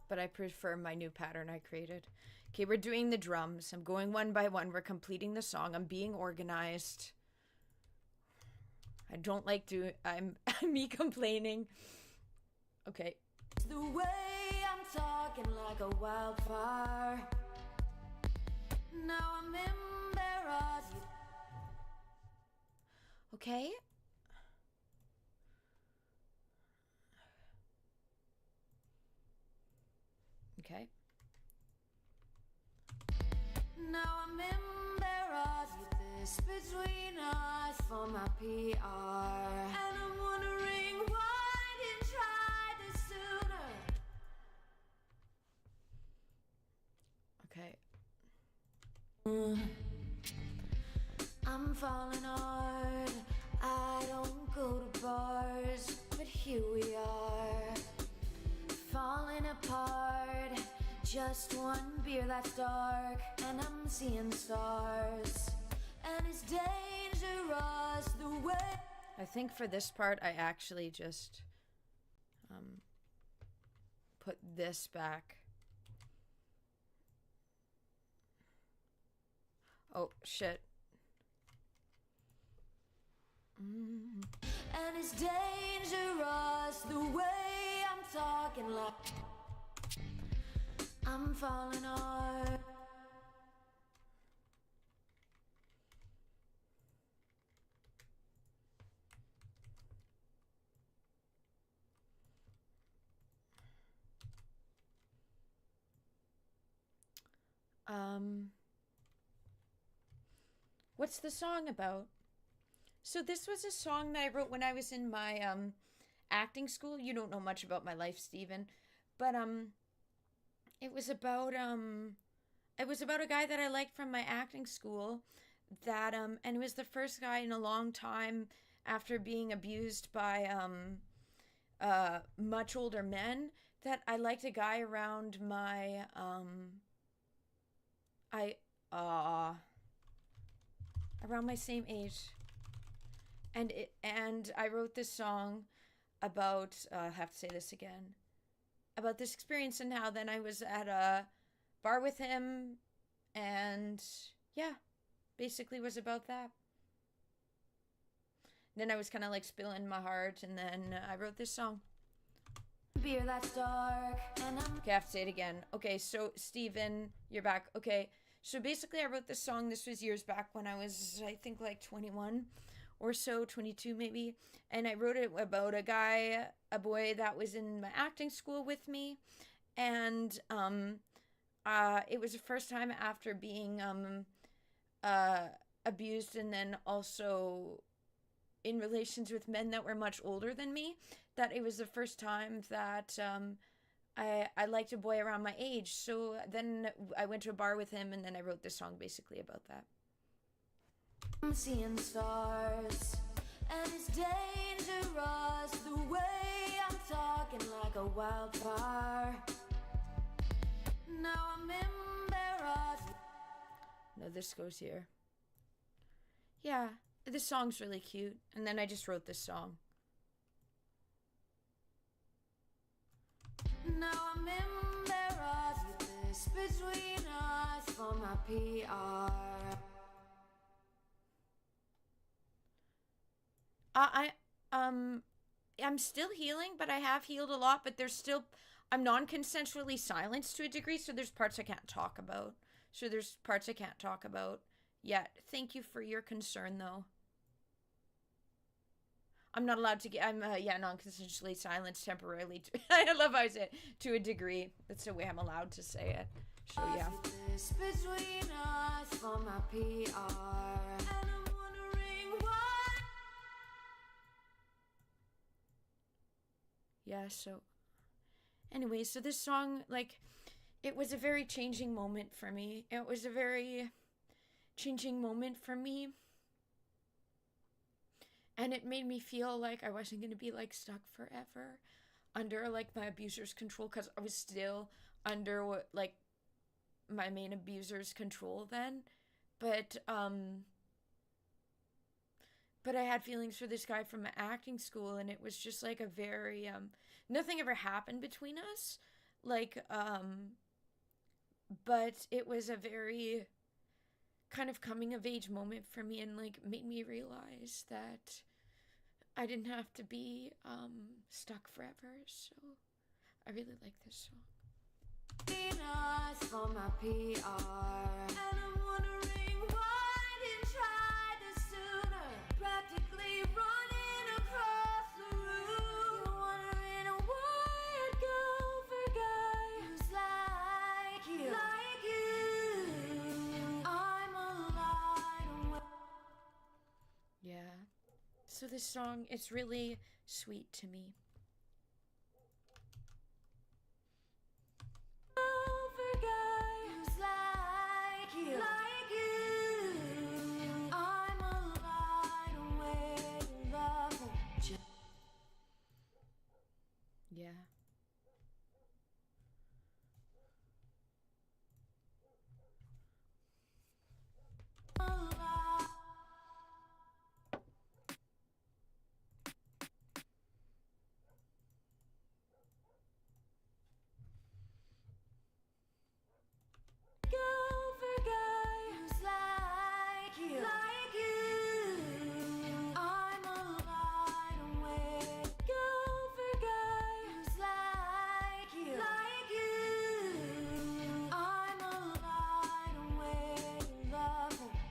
Speaker 2: But I prefer my new pattern I created. Okay, we're doing the drums. I'm going one by one. We're completing the song. I'm being organized. I don't like doing... I'm me complaining. Okay.
Speaker 1: The way I'm talking like a wildfire. Now I'm embarrassed.
Speaker 2: Okay. Okay.
Speaker 1: Now I'm embarrassed with this between us for my PR. And I'm wondering why I didn't try this sooner.
Speaker 2: Okay.
Speaker 1: I'm falling hard. I don't go to bars, but here we are, falling apart. Just one beer that's dark, and I'm seeing stars. And it's dangerous the way...
Speaker 2: I think for this part, I actually just put this back. Oh, shit.
Speaker 1: And it's dangerous the way I'm talking like I'm falling hard.
Speaker 2: What's the song about? So this was a song that I wrote when I was in my acting school. You don't know much about my life, Stephen, but it was about a guy that I liked from my acting school that and it was the first guy in a long time after being abused by much older men that I liked a guy around my around my same age. And I wrote this song about, I have to say this again, about this experience and how then I was at a bar with him and yeah, basically was about that. Then I was kind of like spilling my heart and then I wrote this song.
Speaker 1: Beer that's dark and
Speaker 2: Okay, I have to say it again. Okay, so Steven, you're back. Okay, so basically I wrote this song. This was years back when I was, I think, like 21 or so, 22 maybe. And I wrote it about a boy that was in my acting school with me. And it was the first time after being abused and then also in relations with men that were much older than me, that it was the first time that I liked a boy around my age. So then I went to a bar with him, and then I wrote this song basically about that.
Speaker 1: I'm seeing stars, and it's dangerous the way I'm talking like a wildfire. Now I'm embarrassed.
Speaker 2: No, this goes here. Yeah, this song's really cute, and then I just wrote this song.
Speaker 1: Now I'm embarrassed with this between us for my PR.
Speaker 2: I'm still healing, but I have healed a lot, but I'm non-consensually silenced to a degree, so there's parts I can't talk about. Yet. Thank you for your concern, though. I'm not allowed to get, non-consensually silenced temporarily. I love how I say it, to a degree. That's the way I'm allowed to say it. So, yeah.
Speaker 1: This between us for my PR. And I'm wondering why.
Speaker 2: Yeah, so anyway, so this song, like, it was a very changing moment for me. And it made me feel like I wasn't going to be, like, stuck forever under, like, my abuser's control, because I was still under, like, my main abuser's control then. But I had feelings for this guy from acting school, and it was just, like, a very, nothing ever happened between us, like, but it was a very kind of coming of age moment for me, and, like, made me realize that I didn't have to be, stuck forever, so I really like this song.
Speaker 1: For my PR. And I'm wondering why I didn't try this sooner. Practically running across the room. You're wondering why I'd go for a guy who's like you. I'm a light.
Speaker 2: Yeah. So this song is really sweet to me. Yeah.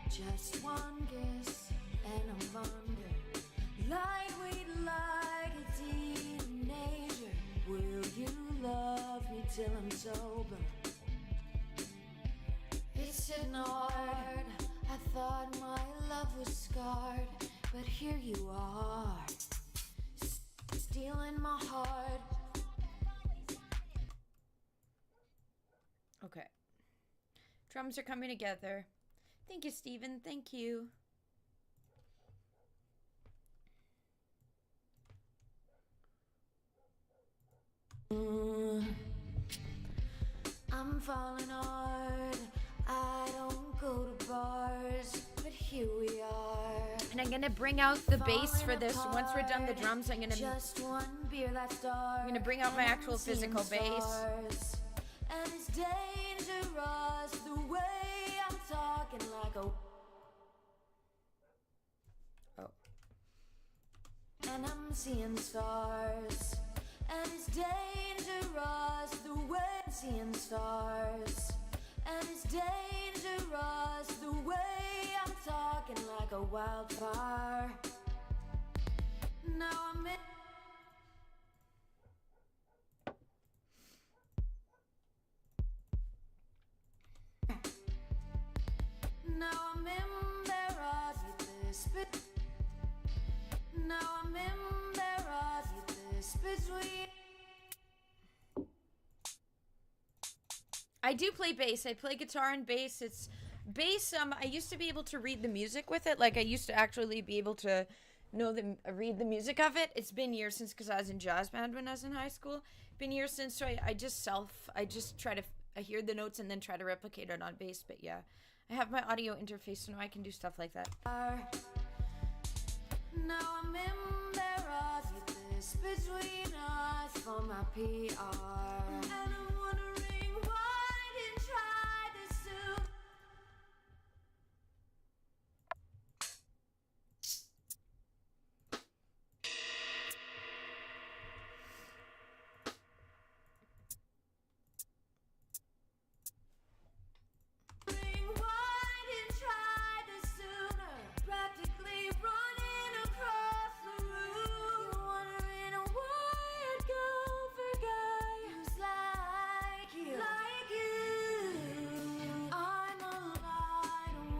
Speaker 1: Just one kiss and I'm under. Lightweight like a teenager. Will you love me till I'm sober? It's ignored. I thought my love was scarred, but here you are, stealing my heart.
Speaker 2: Okay. Drums are coming together. Thank you, Steven. Thank you.
Speaker 1: I'm falling hard. I don't go to bars, but here we are.
Speaker 2: And I'm gonna bring out the bass for this. Once we're done the drums, I'm gonna bring out my actual physical bass.
Speaker 1: And it's dangerous the way I'm talking like a.
Speaker 2: Oh.
Speaker 1: And I'm seeing stars. And it's dangerous the way I'm seeing stars. And it's dangerous the way I'm talking like a wildfire. Now I'm in. Now I'm embarrassed with this bit. Now I'm embarrassed with this between.
Speaker 2: I do play bass. I play guitar and bass. It's bass. I used to be able to read the music with it. Like I used to actually be able to read the music of it. It's been years since, because I was in jazz band when I was in high school. Been years since, so I just try to I hear the notes and then try to replicate it on bass. But yeah, I have my audio interface, so now I can do stuff like that.
Speaker 1: Now I'm embarrassed with this between us for my PR. And I'm wondering why I didn't try this soon. Why I didn't try this sooner? Practically running across the room. You're wondering why I'd go for a guy who's like you. Like you. I'm a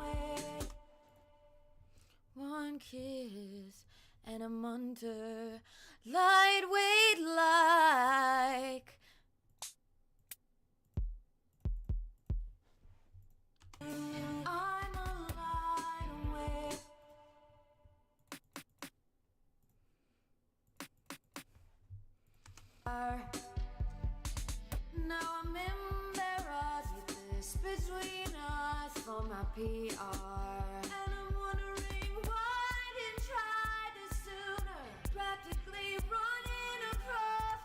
Speaker 1: lightweight. One kiss and I'm under lightweight like. I'm a lightweight. Now I'm embarrassed with this between us for my PR. And I'm wondering why I didn't try this sooner. Practically running across.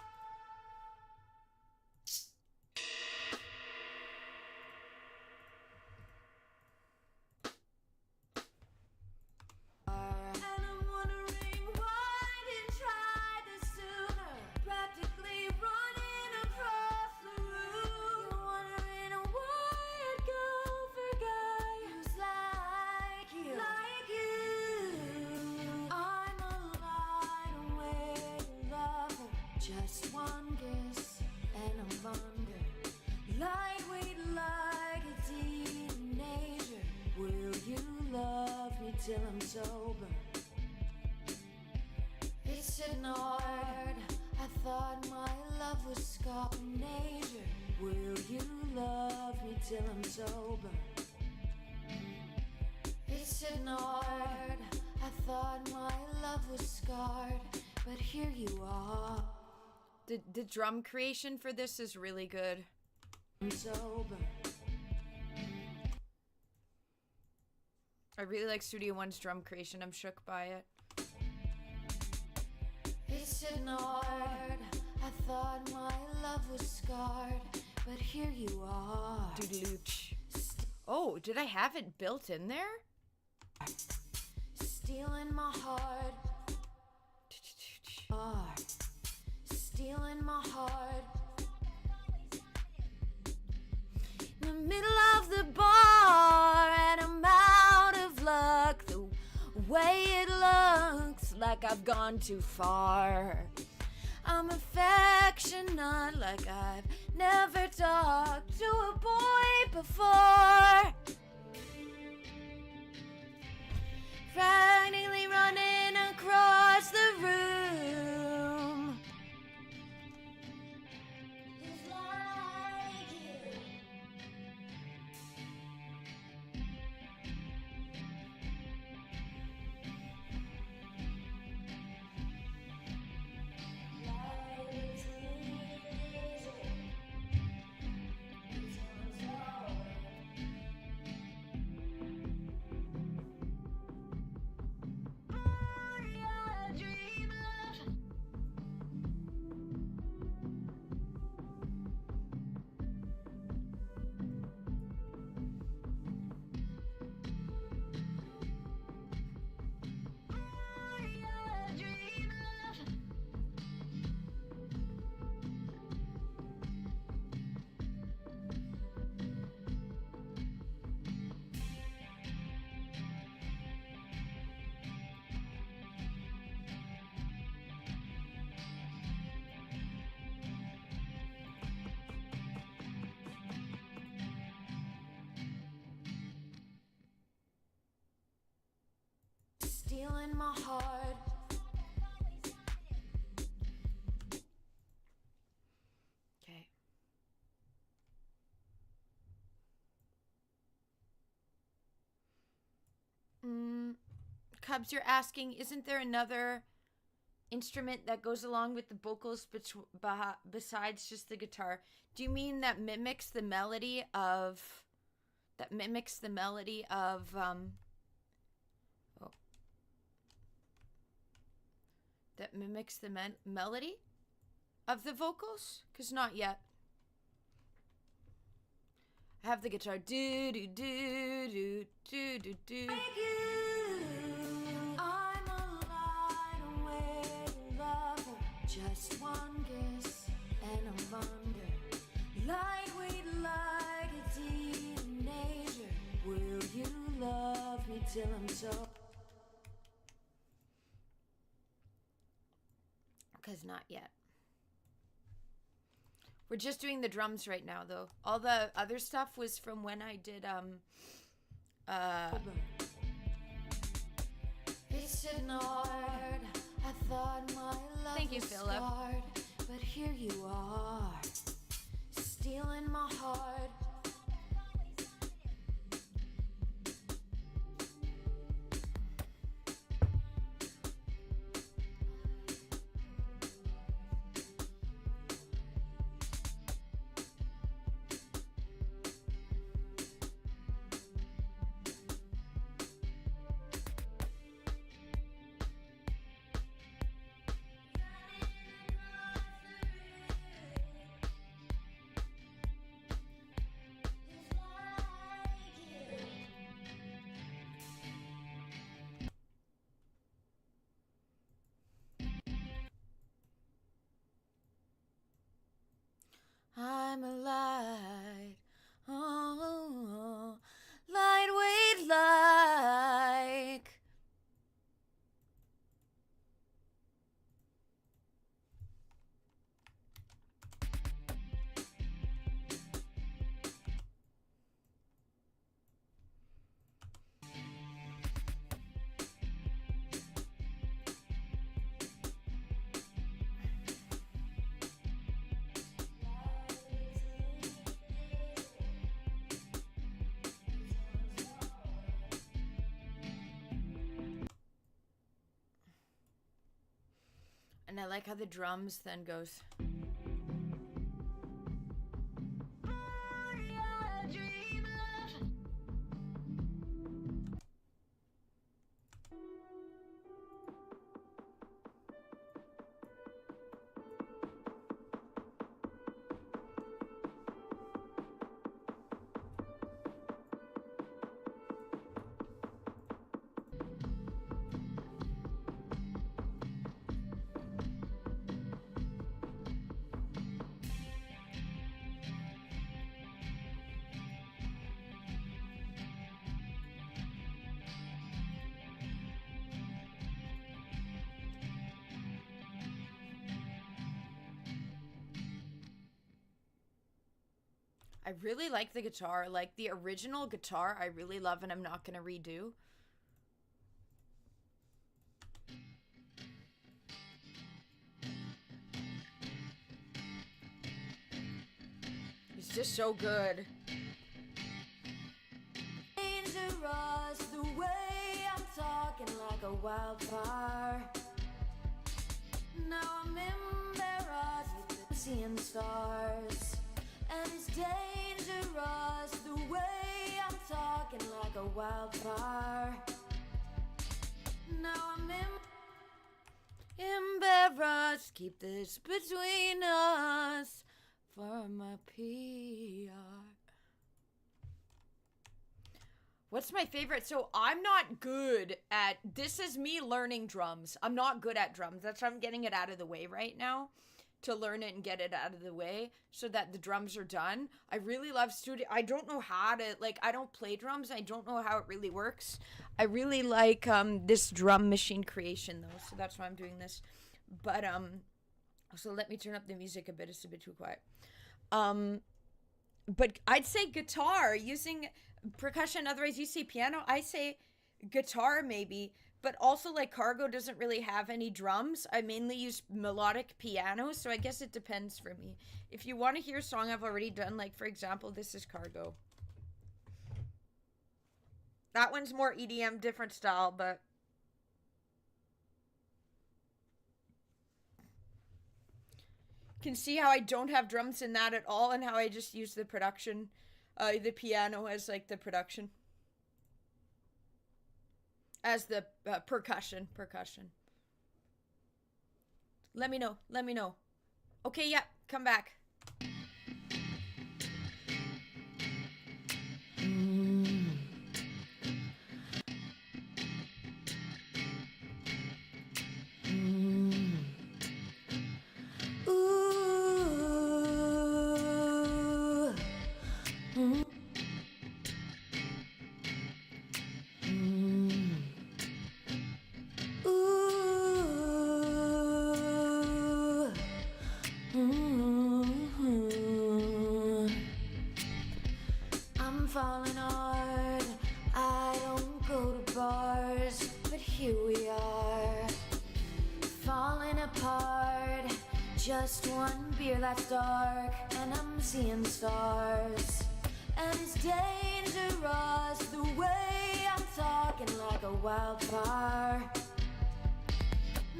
Speaker 1: And I'm wondering why I didn't try this sooner. Practically running across the room. You're wondering why I'd go for a guy who's like you. Like you. I'm a lightweight lover. Just one kiss and I'm under. Lightweight like a teenager. Will you love me till I'm sober? It's ignored. I thought my love was scarred nature. Will you love me till I'm sober? It's ignored. I thought my love was scarred, but here you are.
Speaker 2: The drum creation for this is really good.
Speaker 1: I'm sober.
Speaker 2: I really like Studio One's drum creation. I'm shook by it.
Speaker 1: It's ignored. I thought my love was scarred, but here you are.
Speaker 2: Doodalooch. Oh, did I have it built in there?
Speaker 1: Stealing my heart. Stealing my heart. In the middle of the bar, and I'm out of luck. The way it looks like I've gone too far. I'm affectionate like I've never talked to a boy before. Frantically running across the room. Who's like you? Stealing my heart.
Speaker 2: Cubs, you're asking, isn't there another instrument that goes along with the vocals besides just the guitar? Do you mean that mimics the melody of melody of the vocals? Because not yet. I have the guitar. Do do do do do do do.
Speaker 1: I'm a light away lover, just one kiss and I'm under. Lightweight like a teenager. Will you love me till I'm so?
Speaker 2: Because not yet. We're just doing the drums right now, though. All the other stuff was from when I did,
Speaker 1: It's ignored. I thought my love
Speaker 2: Thank you,
Speaker 1: was
Speaker 2: Philip.
Speaker 1: scarred, but here you are, stealing my heart.
Speaker 2: I'm a light, oh, lightweight like. And I like how the drums then goes. I really like the guitar. Like the original guitar, I really love and I'm not going to redo. It's just so good.
Speaker 1: Dangerous the way I'm talking like a wildfire. Now I'm embarrassed with seeing stars. And it's dangerous the way I'm talking like a wildfire. Now I'm embarrassed. Keep this between us for my PR.
Speaker 2: What's my favorite? So I'm not good at, this is me learning drums. I'm not good at drums. That's why I'm getting it out of the way right now, to learn it and get it out of the way so that the drums are done. I really love studio. I don't know how to, like, I don't play drums. I don't know how it really works. I really like this drum machine creation though. So that's why I'm doing this. But, so let me turn up the music a bit. It's a bit too quiet. But I'd say guitar using percussion. Otherwise you say piano. I say guitar maybe. But also, like, Cargo doesn't really have any drums. I mainly use melodic piano, so I guess it depends for me. If you want to hear a song I've already done, like, for example, this is Cargo. That one's more EDM, different style, but can see how I don't have drums in that at all, and how I just use the production, the piano as like the production, as the percussion. Let me know. Okay, yeah, come back.
Speaker 1: I'm falling hard. I don't go to bars, but here we are, falling apart. Just one beer that's dark, and I'm seeing stars. And it's dangerous the way I'm talking like a wildfire.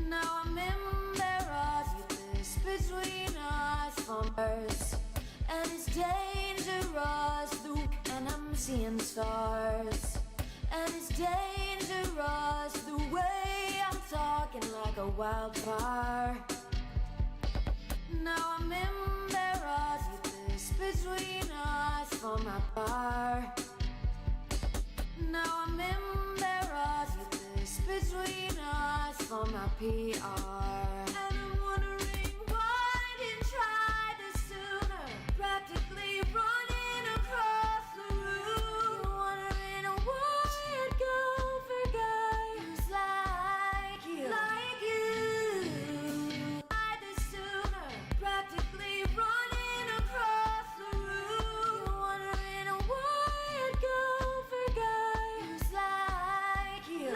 Speaker 1: Now I'm embarrassed with this between us bumpers. And it's dangerous and I'm seeing stars. And it's dangerous the way I'm talking like a wildfire. Now I'm embarrassed with this between us for my bar. Now I'm embarrassed with this between us for my PR. And I'm wondering why I didn't try this sooner. Practically running across the room. You're wondering why I'd go for guys like you. Tried this sooner. Practically running across the room. You're wondering why I'd go for guys like you.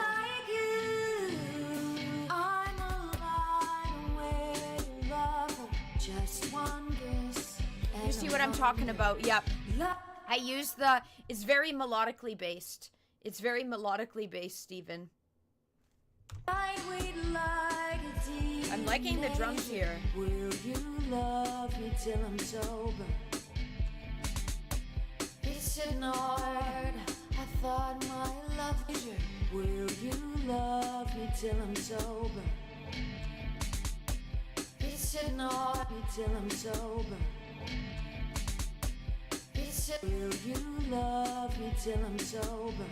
Speaker 1: I'm alive and waiting love for just one kiss.
Speaker 2: You see what I'm talking about? Yep. I use it's very melodically based. It's very melodically based, Stephen. I'm liking the drums here.
Speaker 1: Will you love me till I'm sober? It's ignored. I thought my love was your. Will you love me till I'm sober? It's ignored me till I'm sober. Will you love me till I'm sober?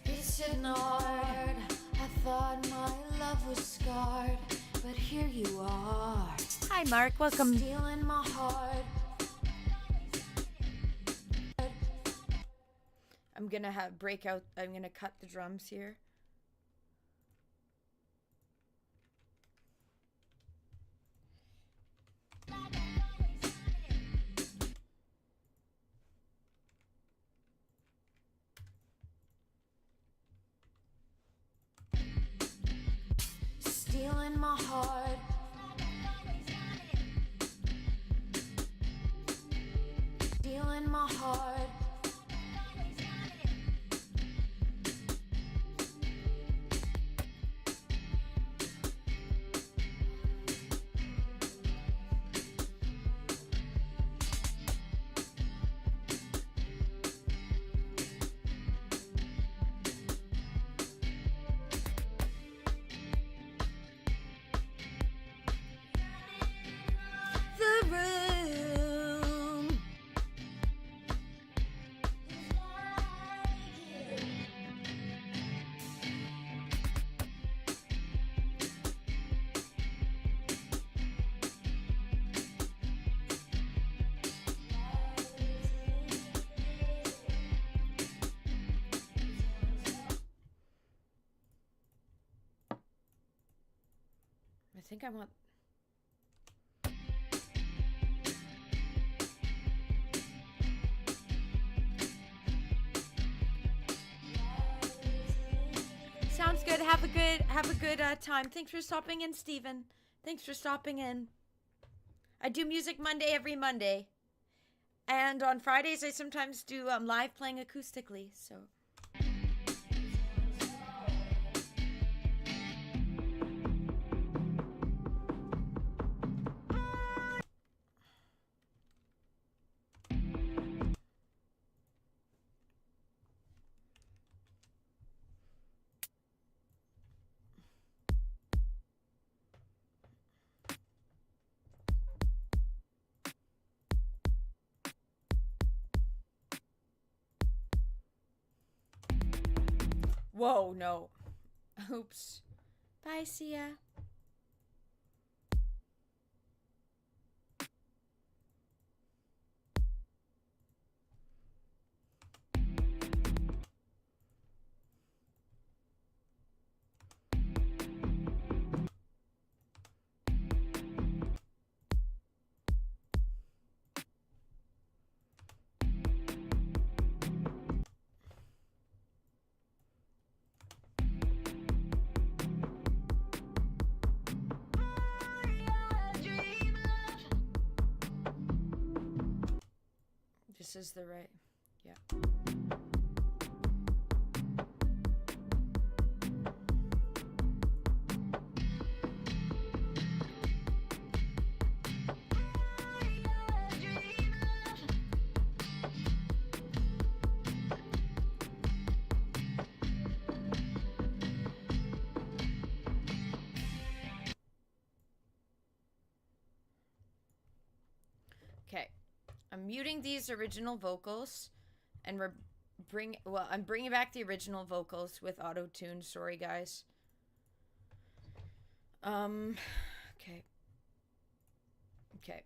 Speaker 1: It's ignored. I thought my love was scarred, but here you are.
Speaker 2: Hi, Mark. Welcome.
Speaker 1: Stealing my heart.
Speaker 2: I'm gonna I'm gonna cut the drums here.
Speaker 1: Stealing my heart. Stealing my heart. The room.
Speaker 2: I think I want. Sounds good. Have a good time. Thanks for stopping in, Stephen. Thanks for stopping in. I do Music Monday every Monday, and on Fridays I sometimes do live playing acoustically. So. Whoa, no. Oops. Bye, see ya. This is the right, yeah. Okay. I'm muting these original vocals, and I'm bringing back the original vocals with auto-tune. Sorry, guys. Okay. Okay.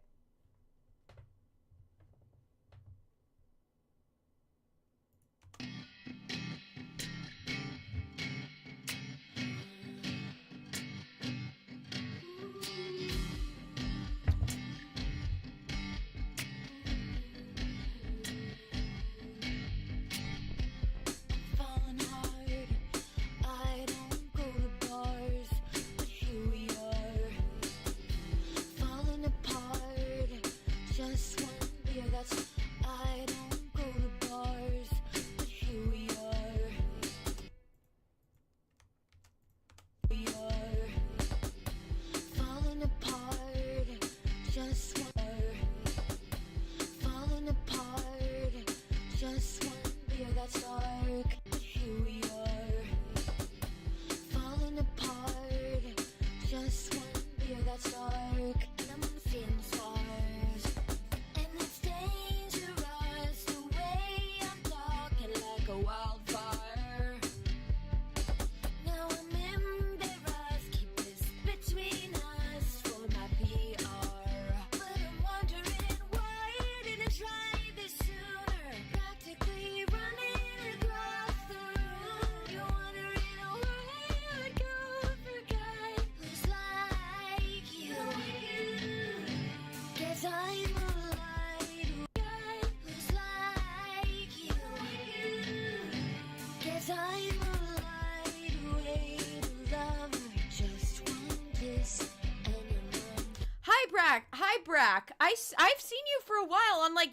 Speaker 2: Hi, Brack. I've seen you for a while on like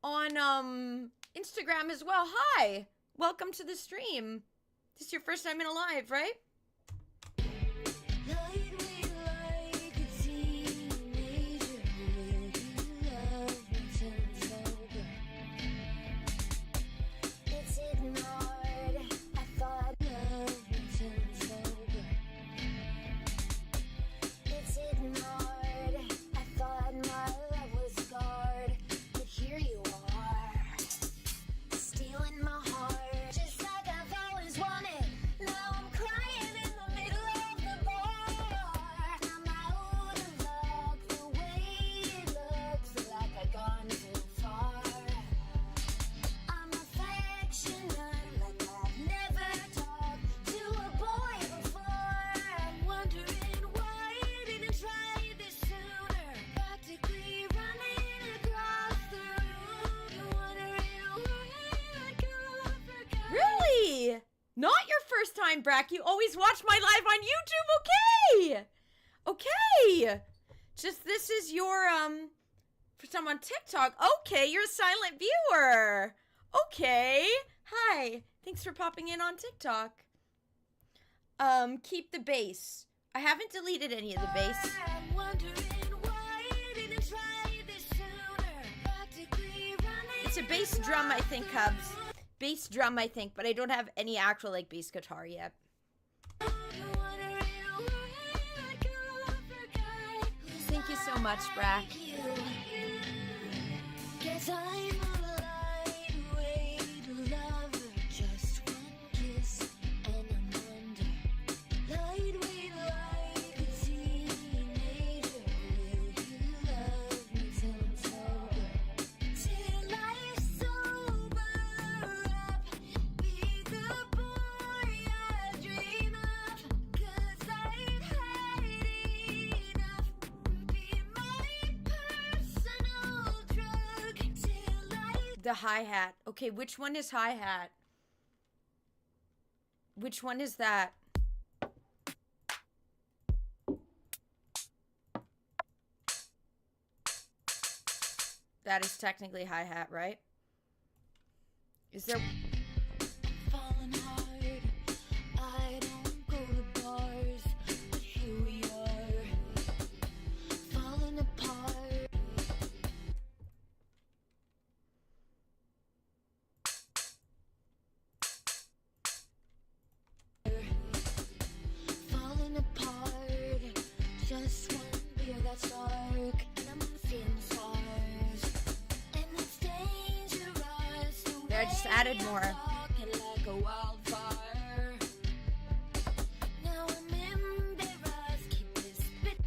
Speaker 2: on Instagram as well. Hi, welcome to the stream. This is your first time in a live, right? Not your first time, Brack. You always watch my live on YouTube. Okay. Okay. Just this is your for someone on TikTok. Okay, you're a silent viewer. Okay. Hi. Thanks for popping in on TikTok. Keep the bass. I haven't deleted any of the bass. It's a bass drum, I think, Cubs. Bass drum, I think, but I don't have any actual, like, bass guitar yet. Thank you so much, Brack. The hi-hat. Okay, which one is hi-hat? Which one is that? That is technically hi-hat, right? Is there...
Speaker 1: Falling hard. I don't go to bars, but here we are. Falling apart. Falling apart. Just one beer that's dark, and I'm seeing stars. And it's dangerous.
Speaker 2: There, I just added more.
Speaker 1: Walking like a wildfire. Now I'm embarrassed. Keep this bit.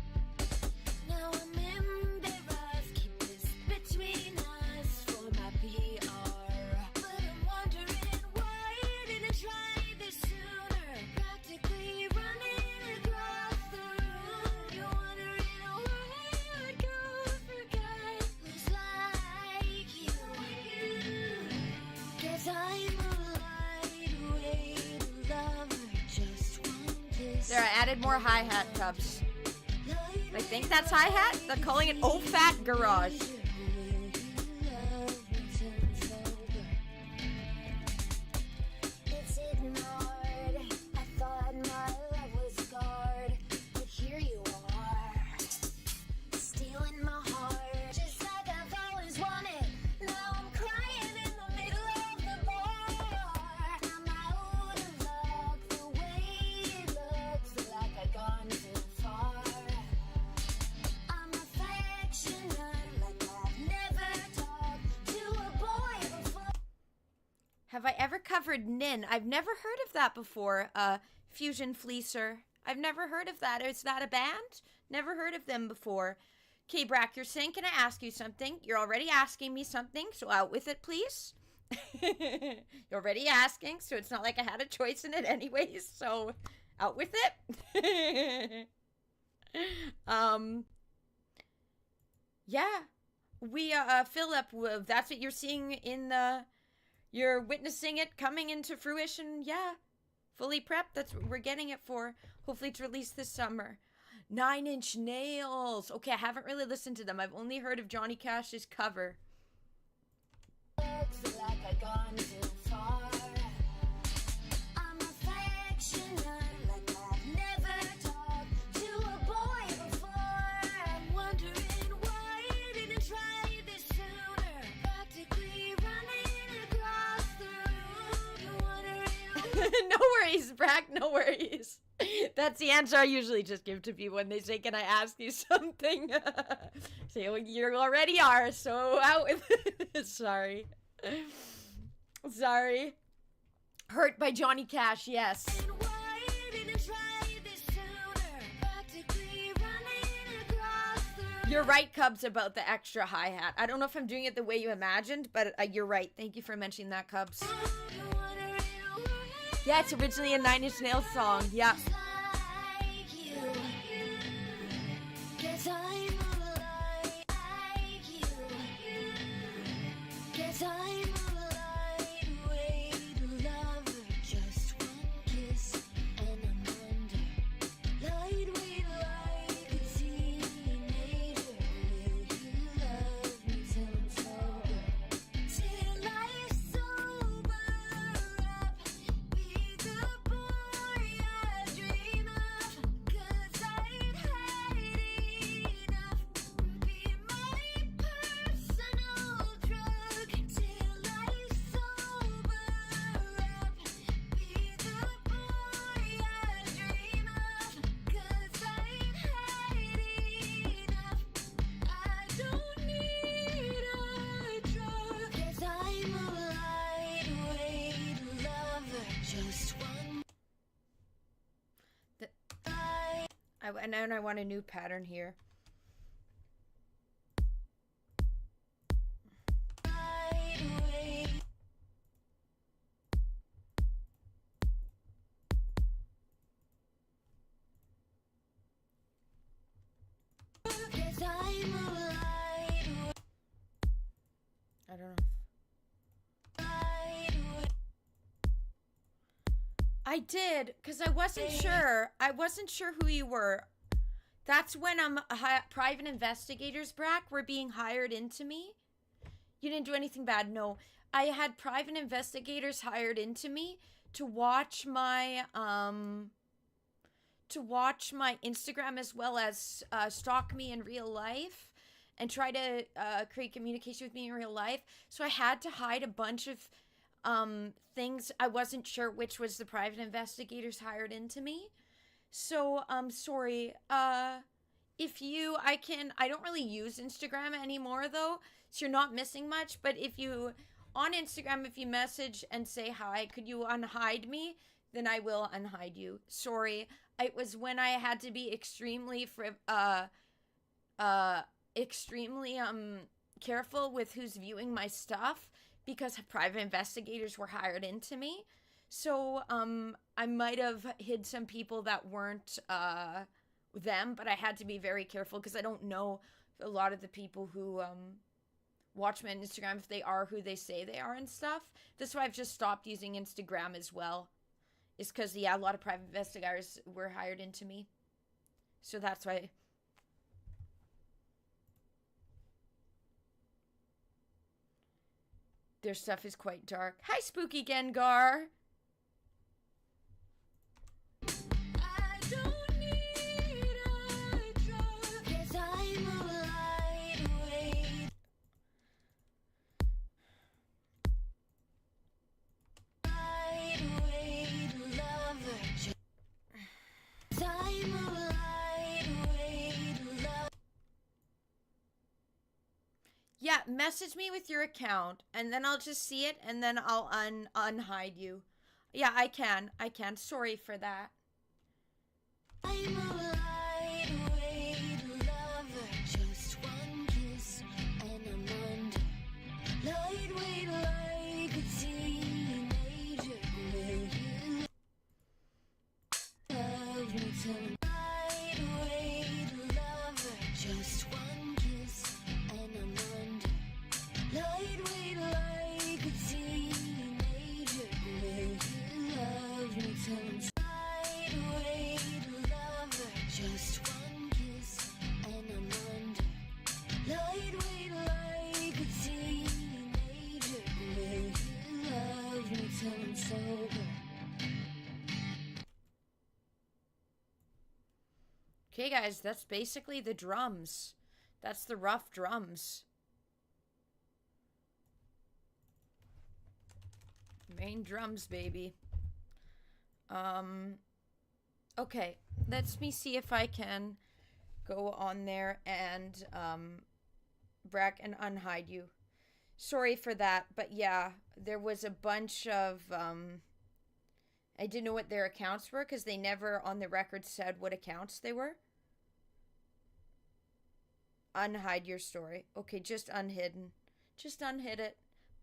Speaker 1: Now I'm embarrassed. Keep this between us for my PR. But I'm wondering why didn't I try this sooner? Practically running across the room. You're wondering why I would go for guys who's like you. 'Cause I'm a lightweight lover, just one kiss.
Speaker 2: There, I added more hi-hat, Cubs. I think that's hi-hat. They're calling it OFAT Garage.
Speaker 1: It's ignored. I thought my love was scarred, but here you are, stealing my heart, just like I've always wanted. Now I'm crying in the middle of the bar. I'm out of luck, the way it looks like I've gone too far. I'm affectionate, like I've never talked to a boy before.
Speaker 2: Have I ever covered Nin? I've never heard of that before. Fusion Fleecer. I've never heard of that. Is that a band? Never heard of them before. Okay, Brack, you're saying, can I ask you something? You're already asking me something, so out with it, please. You're already asking, so it's not like I had a choice in it anyways, so out with it. Yeah. We, Philip, that's what you're seeing in the... You're witnessing it coming into fruition. Yeah. Fully prepped. That's what we're getting it for. Hopefully it's released this summer. 9 Inch Nails. Okay, I haven't really listened to them. I've only heard of Johnny Cash's cover.
Speaker 1: Looks like I've gone too far. I'm affectionate, like I've never talked to a boy before. I'm wondering why I didn't try this sooner. Practically running across the room. You're wondering
Speaker 2: No worries, Brack. No worries. That's the answer I usually just give to people when they say, can I ask you something? Say, well, you already are, so out with it. Sorry. Sorry. Hurt by Johnny Cash, yes.
Speaker 1: why I didn't try this sooner. Practically running across the room.
Speaker 2: You're right, Cubs, about the extra hi-hat. I don't know if I'm doing it the way you imagined, but you're right. Thank you for mentioning that, Cubs.
Speaker 1: You're wondering why
Speaker 2: Yeah, it's originally a 9 Inch Nails song. Yeah.
Speaker 1: like you. 'Cause I'm like you. 'Cause I'm a lightweight lover, just one kiss and I'm under. Lightweight like a teenager. Will you love me till I'm sober? Till I sober up, be the boy I dream of. 'Cause I've had enough. Be my personal drug. Till I sober up, be the boy I dream of. 'Cause I've had enough. I don't need a drug. 'Cause I'm a lightweight lover, just one.
Speaker 2: And I want a new pattern here.
Speaker 1: Lightweight. 'Cause I'm a lightweight.
Speaker 2: I don't know. I did, because I wasn't sure. I wasn't sure who you were. That's when private investigators, Brack, were being hired into me. You didn't do anything bad, no. I had private investigators hired into me to watch my Instagram, as well as stalk me in real life and try to create communication with me in real life. So I had to hide a bunch of things. I wasn't sure which was the private investigators hired into me. So sorry. I don't really use Instagram anymore though, so you're not missing much. But if you on Instagram, if you message and say hi, could you unhide me? Then I will unhide you. Sorry. It was when I had to be extremely careful with who's viewing my stuff, because private investigators were hired into me. So I might have hid some people that weren't them, but I had to be very careful because I don't know a lot of the people who watch me on Instagram, if they are who they say they are and stuff. That's why I've just stopped using Instagram as well. Is because, yeah, a lot of private investigators were hired into me. So that's why. Their stuff is quite dark. Hi, Spooky Gengar. Yeah, message me with your account, and then I'll just see it, and then I'll unhide you. Yeah, I can. Sorry for that.
Speaker 1: I'm a lightweight lover, just one kiss, and I'm under. Lightweight like a teenager. Will you love me till lightweight lover, just one kiss, and I'm under. Lightweight like a teenager. Will you love me till I'm lightweight lover, just one kiss, and I'm under. Lightweight like a teenager. Will you love me till I'm sober?
Speaker 2: Okay, guys, that's basically the drums. That's the rough drums. Main drums, baby. Okay, let me see if I can go on there and Brack and unhide you. Sorry for that, but yeah, there was a bunch of I didn't know what their accounts were because they never on the record said what accounts they were. Unhide your story. Okay, just unhidden. Just unhid it.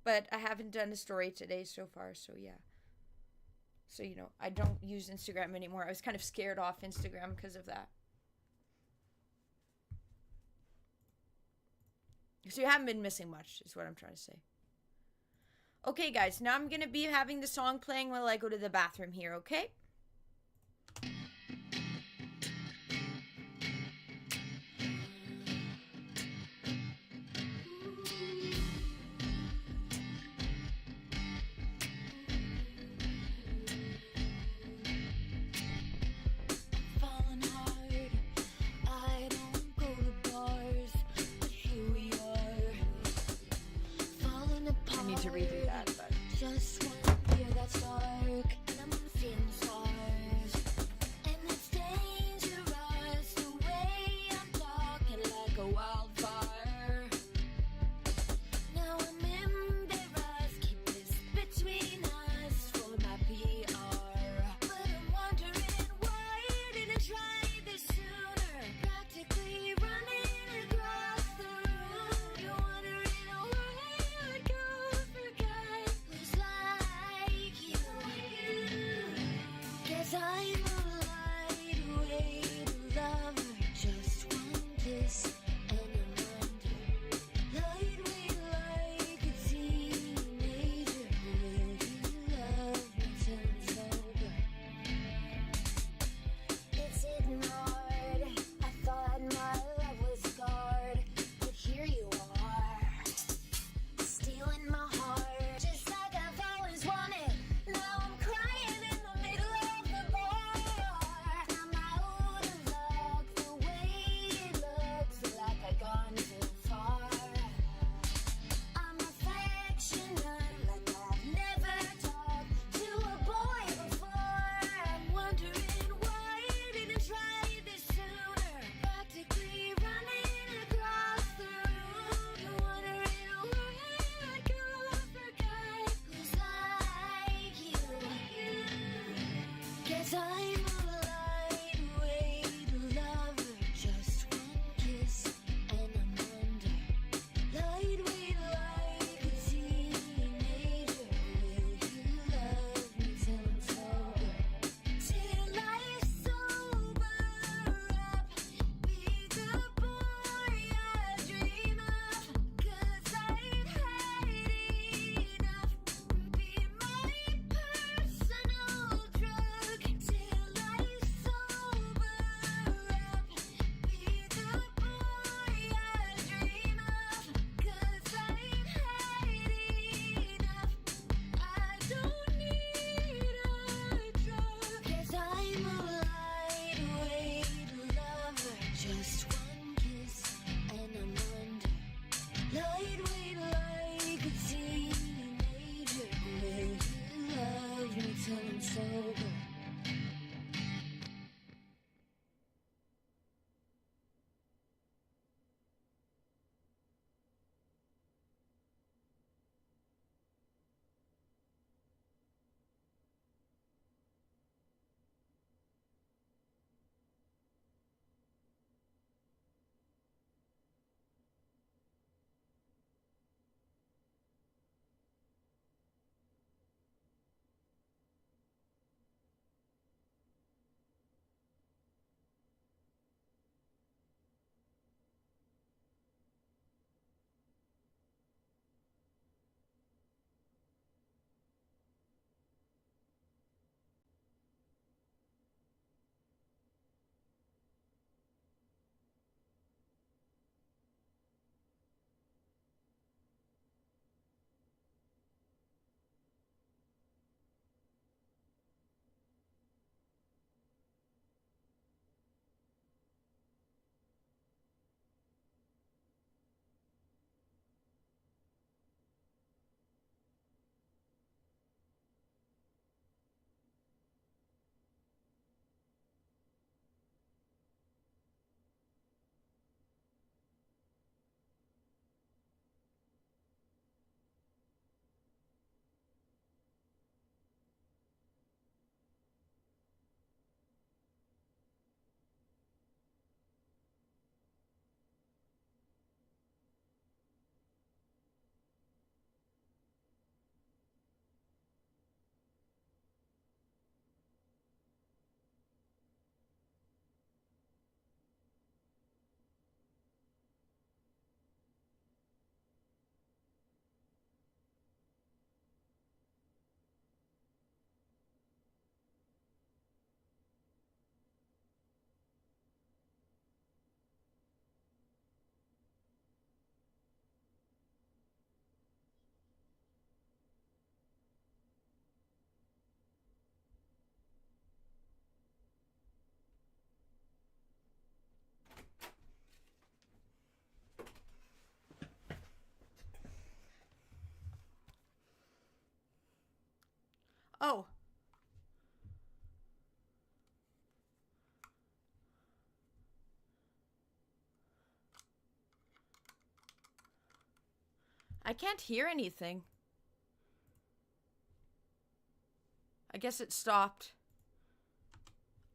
Speaker 2: But I haven't done a story today so far, so yeah. So, you know, I don't use Instagram anymore. I was kind of scared off Instagram because of that. So you haven't been missing much, is what I'm trying to say. Okay, guys, now I'm going to be having the song playing while I go to the bathroom here, okay?
Speaker 1: Falling hard, I don't go to bars, but here we are. Falling apart.
Speaker 2: I need to redo that, but...
Speaker 1: Just one beer that's dark, and I'm feeling scars. And it's dangerous the way I'm talking like a wildfire. Now I'm embarrassed, keep this between us for my PR. But I'm wondering why I didn't try this sooner. Practically running across the room. You're wondering why I would go for guys whose lives
Speaker 2: Oh. I can't hear anything. I guess it stopped.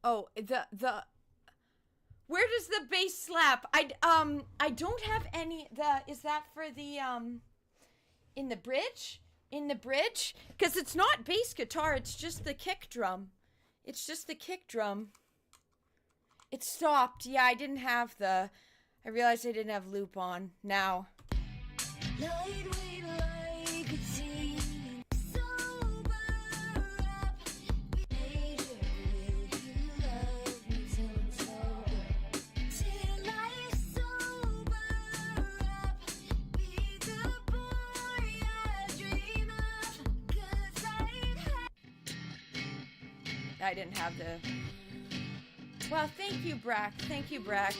Speaker 2: Oh, where does the bass slap? I don't have any. Is that for the in the bridge? In the bridge? Because it's not bass guitar, it's just the kick drum. It's just the kick drum. It stopped. Yeah, I didn't have I realized I didn't have loop on now. I didn't have the... Well, thank you, Brack. Thank you, Brack.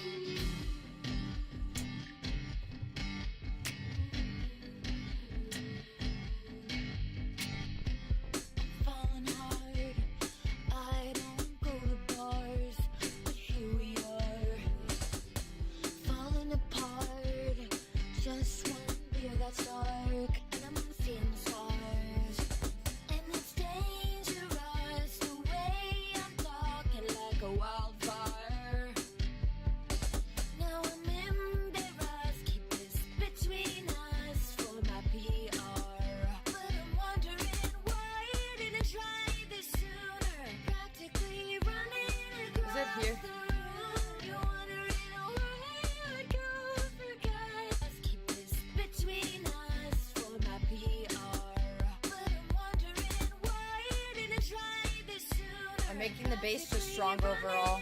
Speaker 2: Here. I'm making the bass just stronger overall.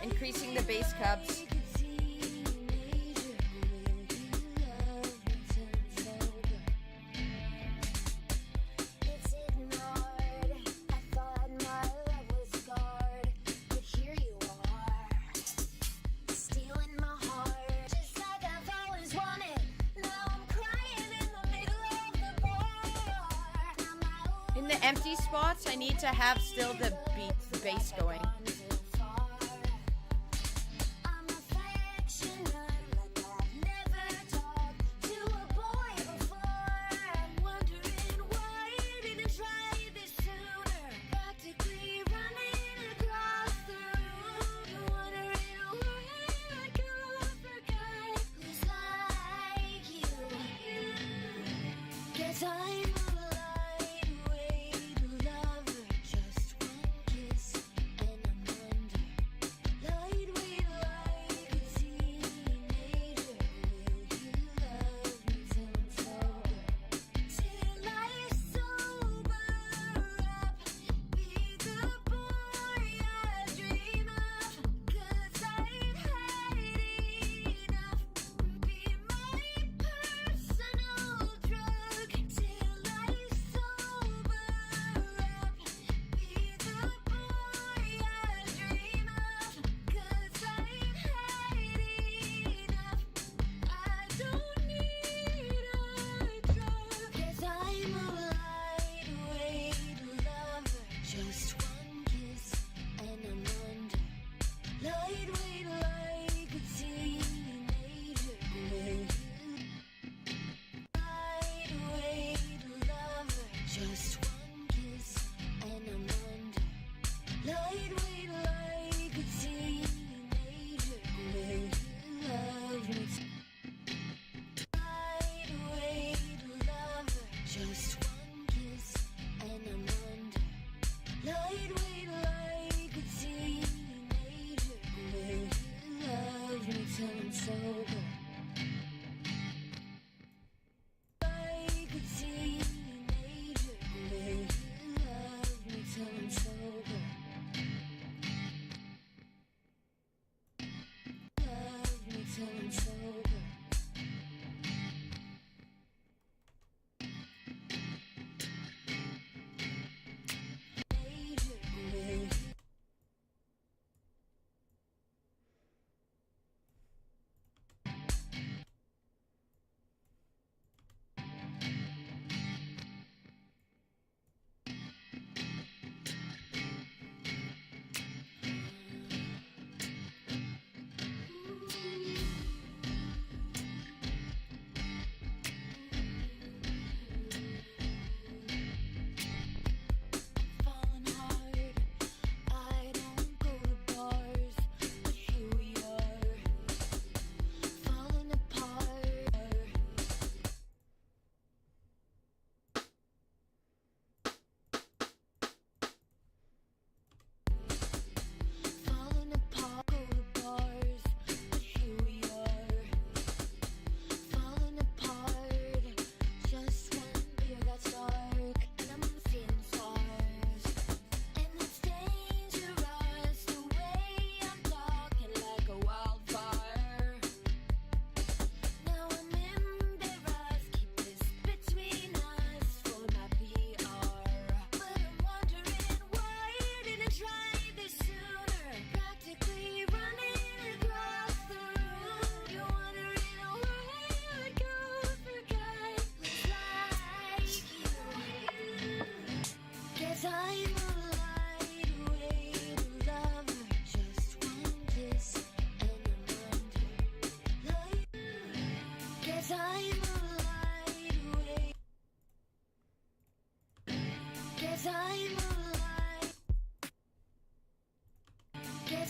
Speaker 2: Increasing the bass cubs. In the empty spots, I need to have still the bass going.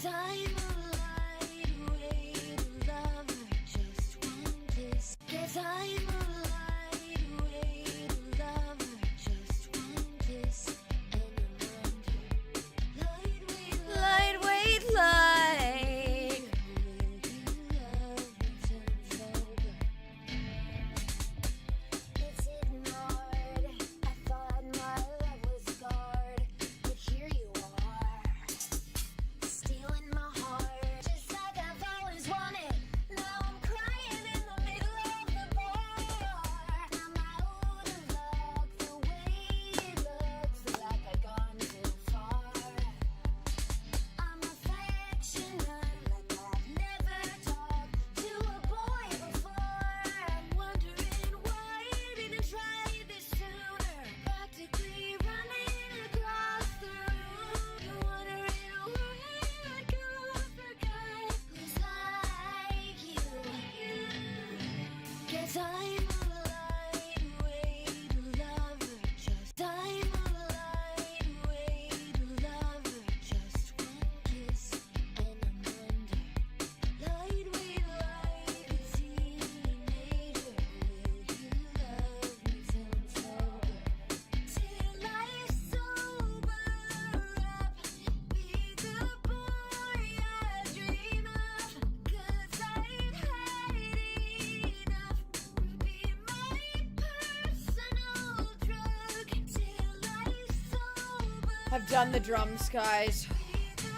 Speaker 1: 'Cause I'm a lightweight lover, just one kiss. 'Cause I'm a lightweight lover, just one kiss, and I'm under. Lightweight like. It's ignored. I thought my love was scarred, but here you are, stealing my heart, just like I've always wanted. Now I'm crying in the middle of the bar. I'm out of luck, the way it looks like I've gone too far. I'm affectionate like I've never talked to a boy before. I'm wondering why I didn't try this sooner. Practically running across the room. You're wondering why I let go of a guy who's like you. 'Cause I'm a lightweight lover, just I'm a lightweight lover, just one kiss and I'm under. Lightweight like a teenager. Will you love me till I'm sober? Till I sober up, be the boy I dream of. 'Cause I've had enough. Be my personal drug till I sober.
Speaker 2: I've done the drums, guys.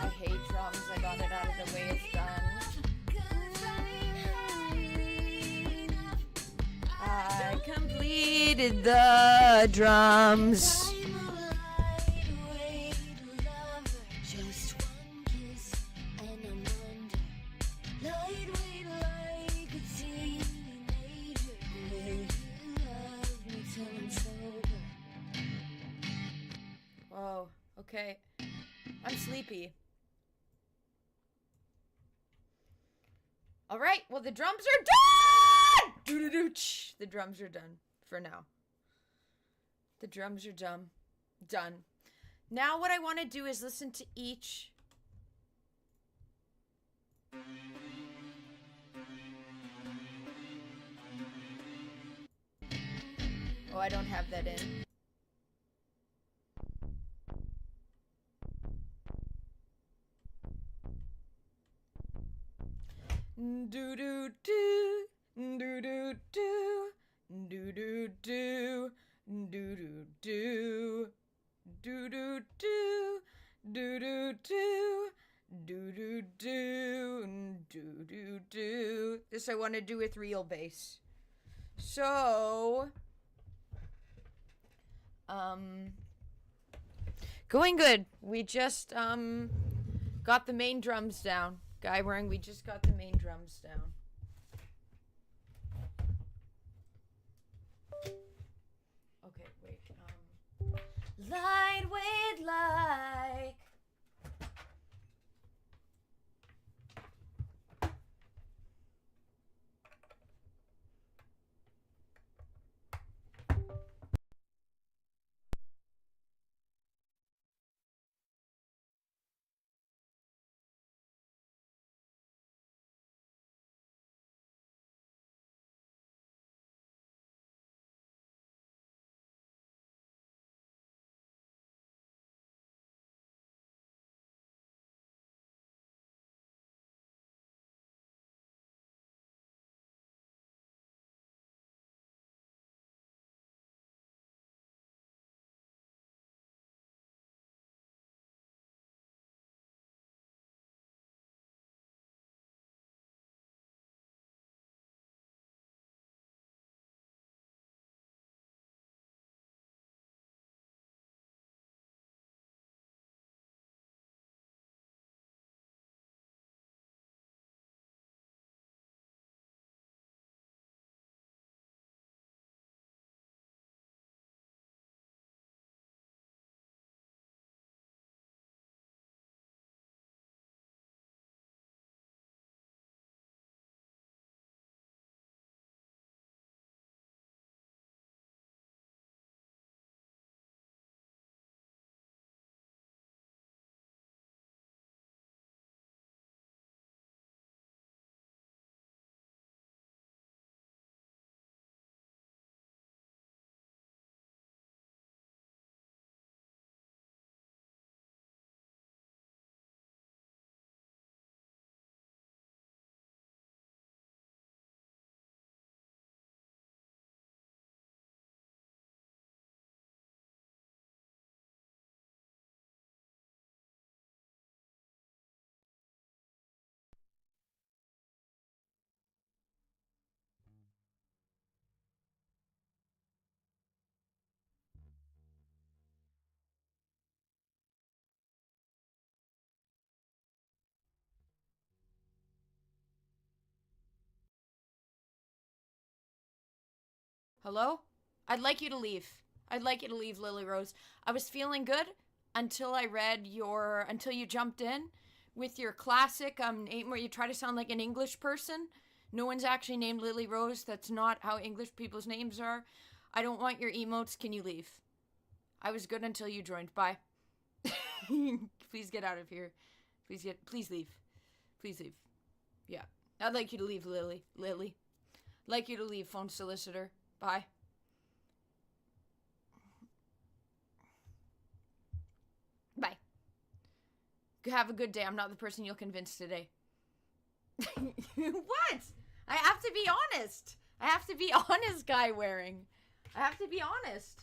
Speaker 2: I hate drums. I got it out of the way. It's done.
Speaker 1: 'Cause I've had enough.
Speaker 2: I completed the drums.
Speaker 1: I'm a lightweight lover, just one kiss and I'm under. Lightweight like a teenager. Will you love me till I'm sober?
Speaker 2: Whoa. Okay. I'm sleepy. All right. Well, the drums are done. Doo-doo-doo-ch. The drums are done for now. The drums are done. Done. Now what I want to do is listen to each. Oh, I don't have that in. Do do do do do do do do do do do do do do do do do do do. This I want to do with real bass. So going good. We just got the main drums down. Guy wearing, we just got the main drums down. Okay, wait. Lightweight like Hello? I'd like you to leave. I'd like you to leave, Lily Rose. I was feeling good until until you jumped in with your classic name where you try to sound like an English person. No one's actually named Lily Rose. That's not how English people's names are. I don't want your emotes. Can you leave? I was good until you joined. Bye. Please get out of here. Please leave. Please leave. Yeah. I'd like you to leave, Lily. I'd like you to leave, phone solicitor. Bye. Bye. Have a good day. I'm not the person you'll convince today. What? I have to be honest. I have to be honest, Guy Wearing. I have to be honest.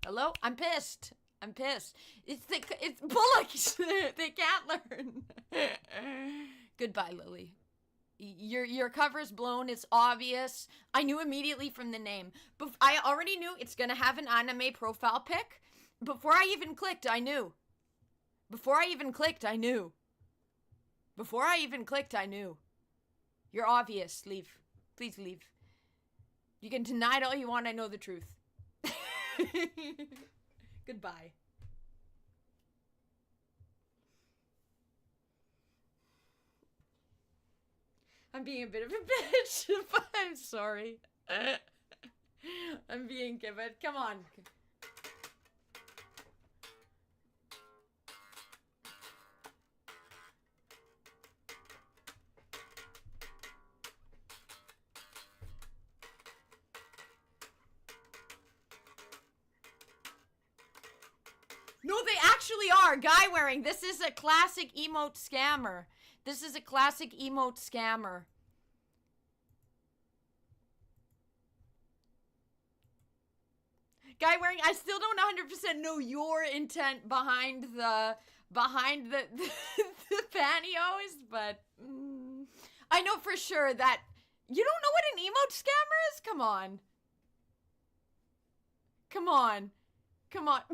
Speaker 2: Hello? I'm pissed. It's Bullocks. They can't learn. Goodbye, Lily. Your cover's blown. It's obvious. I knew immediately from the name. I already knew it's gonna have an anime profile pic. Before I even clicked, I knew. You're obvious. Leave. Please leave. You can deny it all you want. I know the truth. Goodbye. I'm being a bit of a bitch, but I'm sorry. I'm being given. Come on. No, they actually are. Guy Wearing. This is a classic emote scammer. Guy Wearing, I still don't 100% know your intent behind the the pantyhose, but I know for sure that you don't know what an emote scammer is? Come on. Brock,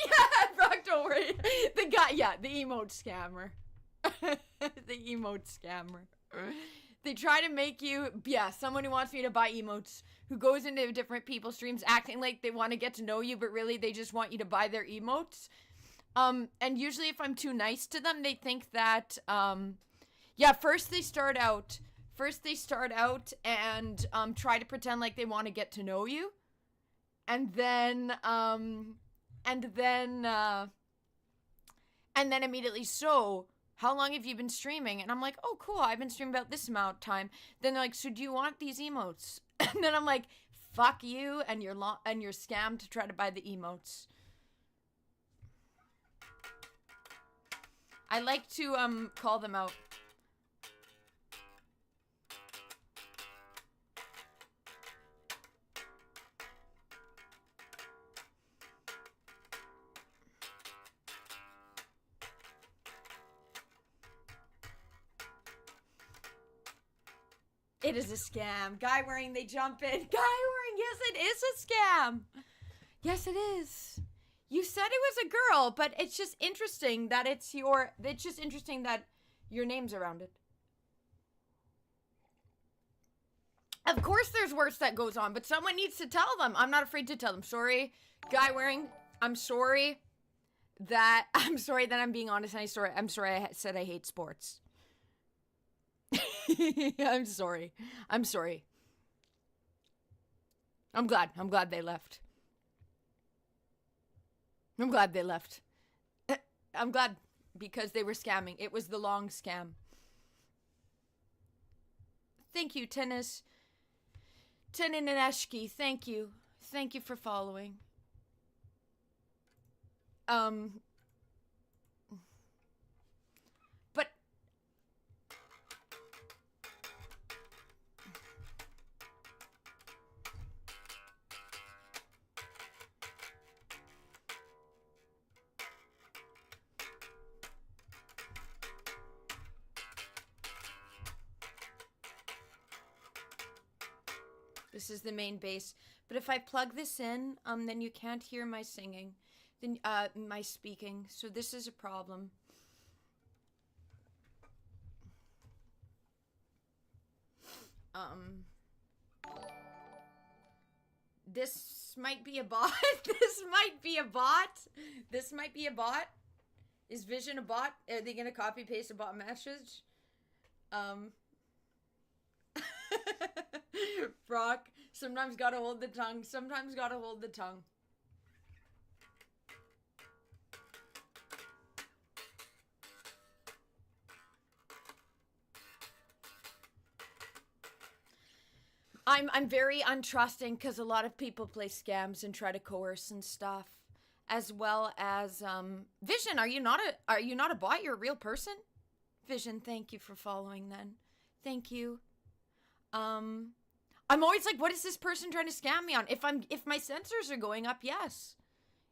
Speaker 2: yeah, Brock, don't worry. The emote scammer. The emote scammer. They try to make you, someone who wants me to buy emotes, who goes into different people's streams acting like they want to get to know you, but really they just want you to buy their emotes. And usually if I'm too nice to them, they think that, first they start out and try to pretend like they want to get to know you. And then immediately, so how long have you been streaming? And I'm like, oh, cool, I've been streaming about this amount of time. Then they're like, so do you want these emotes? And then I'm like, fuck you and your scam to try to buy the emotes. I like to call them out. It is a scam. Guy Wearing, they jump in. Guy Wearing, yes, it is a scam. Yes, it is. You said it was a girl, but it's just interesting that it's just interesting that your name's around it. Of course there's worse that goes on, but someone needs to tell them. I'm not afraid to tell them. Sorry, Guy Wearing, I'm sorry that I'm being honest, and I'm sorry I said I hate sports. I'm sorry. I'm glad they left. I'm glad because they were scamming. It was the long scam. Thank you, Tenin and Eshki. Thank you for following. But This is the main bass. But if I plug this in, then you can't hear my singing, then my speaking. So this is a problem. This might be a bot. This might be a bot. This might be a bot. Is Vision a bot? Are they gonna copy paste a bot message? Brock, sometimes gotta hold the tongue. Sometimes gotta hold the tongue. I'm very untrusting because a lot of people play scams and try to coerce and stuff, as well as Vision. Are you not a bot? You're a real person. Vision, thank you for following. Then, thank you. I'm always like, what is this person trying to scam me on? If my sensors are going up, yes.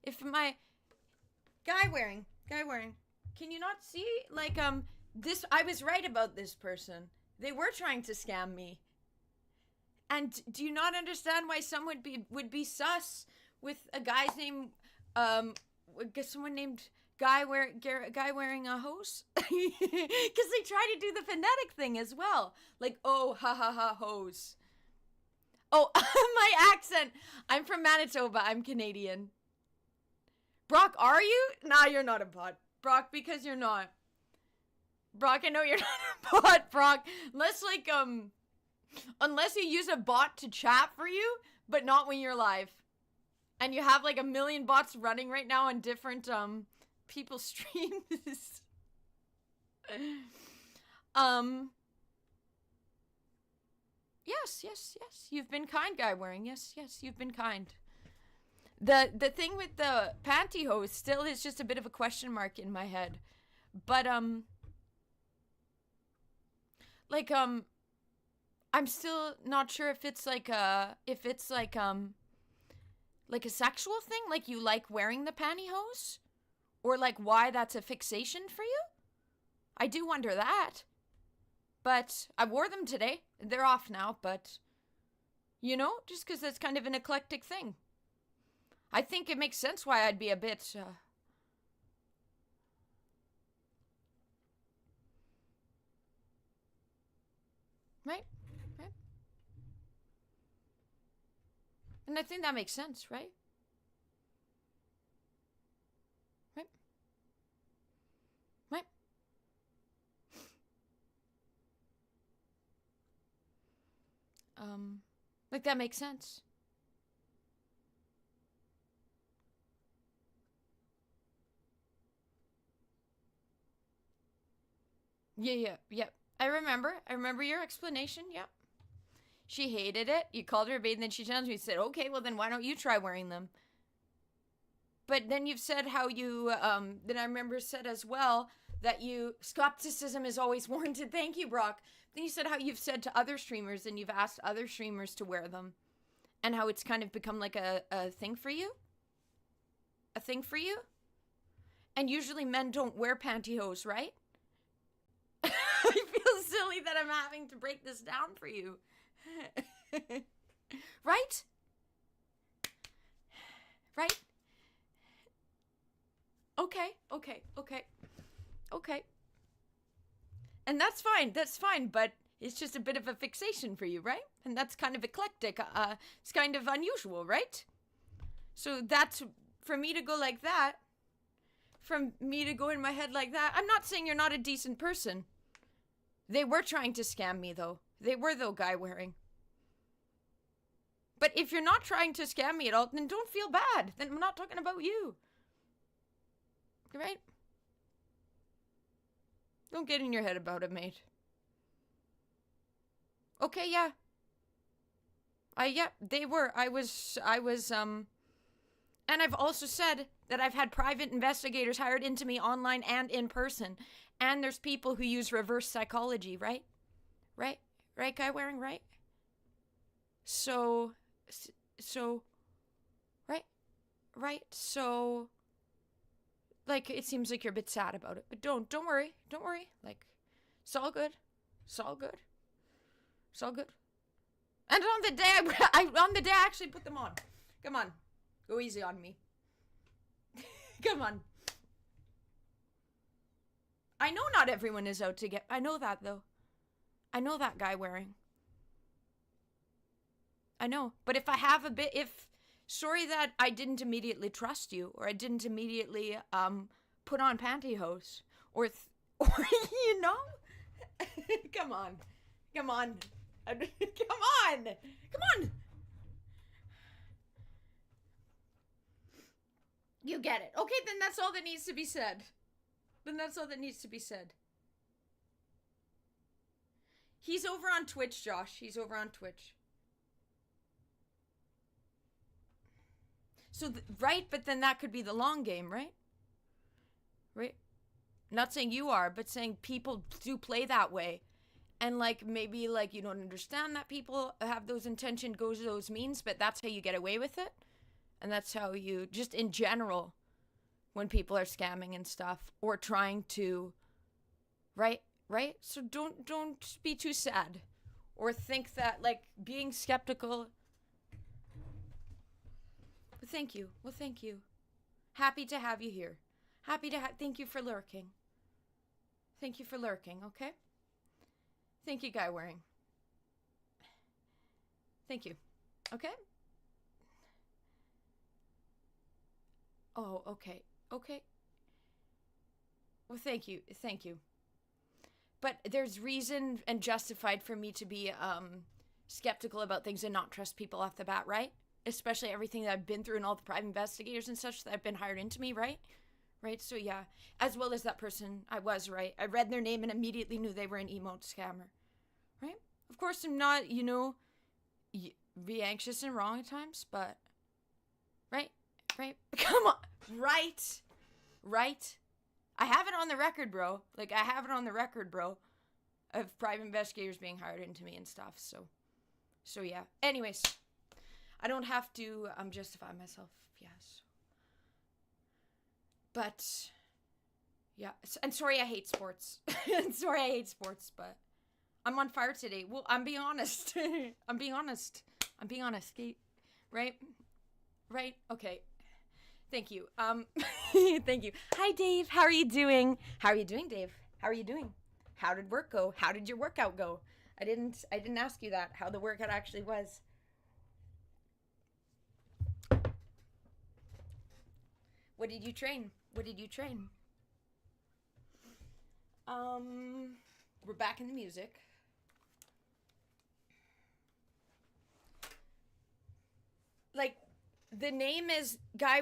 Speaker 2: If my guy wearing, can you not see this? I was right about this person. They were trying to scam me. And do you not understand why someone would be sus with a guy's name? Someone named guy wearing a hose, because they try to do the phonetic thing as well. Like, oh, ha ha ha, hose. Oh, my accent. I'm from Manitoba. I'm Canadian. Brock, are you? Nah, you're not a bot, Brock, because you're not. Brock, I know you're not a bot, Brock. Unless you use a bot to chat for you, but not when you're live. And you have like a million bots running right now on different people's streams. Yes. You've been kind, guy wearing. Yes, you've been kind. The thing with the pantyhose still is just a bit of a question mark in my head. But I'm still not sure if it's like a sexual thing, like you like wearing the pantyhose, or like why that's a fixation for you. I do wonder that. But I wore them today. They're off now, but just because that's kind of an eclectic thing. I think it makes sense why I'd be a bit right? And I think that makes sense, right? Right? Like that makes sense. Yeah. I remember your explanation, yep. She hated it. You called her a babe, and then she challenged me and said, okay, well then why don't you try wearing them? But then you've said how you, then I remember said as well that skepticism is always warranted. Thank you, Brock. Then you said how you've said to other streamers and you've asked other streamers to wear them. And how it's kind of become like a thing for you. A thing for you. And usually men don't wear pantyhose, right? I feel silly that I'm having to break this down for you. Right? Okay. And that's fine, but it's just a bit of a fixation for you, right? And that's kind of eclectic. It's kind of unusual, right? So that's, for me to go like that, from me to go in my head like that, I'm not saying you're not a decent person. They were trying to scam me, though. They were, though, guy wearing. But if you're not trying to scam me at all, then don't feel bad. Then I'm not talking about you. Right? Don't get in your head about it, mate. Okay, yeah. They were. I was, and I've also said that I've had private investigators hired into me online and in person. And there's people who use reverse psychology, right? Right, guy wearing, right? So, right, so, like, it seems like you're a bit sad about it, but don't worry, like, it's all good, And on the day I actually put them on. Come on. Go easy on me. Come on. I know not everyone is out to get... I know that, though. I know that guy wearing. I know. But if I have a bit... Sorry that I didn't immediately trust you, or I didn't immediately put on pantyhose, or you know? Come on. Come on. Come on. Come on. You get it. Okay, then that's all that needs to be said. He's over on Twitch, Josh. He's over on Twitch. So, right? But then that could be the long game, right? Right? Not saying you are, but saying people do play that way. And, like, maybe, like, you don't understand that people have those intentions, go to those means, but that's how you get away with it. And that's how you, just in general, when people are scamming and stuff, or trying to, right? So don't be too sad. Or think that, like, being skeptical... Thank you. Well, thank you. Happy to have you here. Thank you for lurking. Thank you for lurking, okay? Thank you, guy wearing. Thank you. Okay? Oh, okay. Okay. Well, thank you. But there's reason and justified for me to be skeptical about things and not trust people off the bat, right? Especially everything that I've been through and all the private investigators and such that have been hired into me, right? Right, so yeah. As well as that person, I was, right? I read their name and immediately knew they were an emote scammer, right? Of course, I'm not, be anxious and wrong at times, but... Right? Come on! Right? I have it on the record, bro. Like, I have it on the record, bro. Of private investigators being hired into me and stuff, so yeah. Anyways... I don't have to justify myself, yes. But, yeah. And sorry I hate sports. But I'm on fire today. Well, I'm being honest. I'm being honest, Kate. Right? Okay. Thank you. Thank you. Hi, Dave. How are you doing? Dave? How are you doing? How did work go? How did your workout go? I didn't ask you that, how the workout actually was. What did you train? We're back in the music. Like, the name is Guy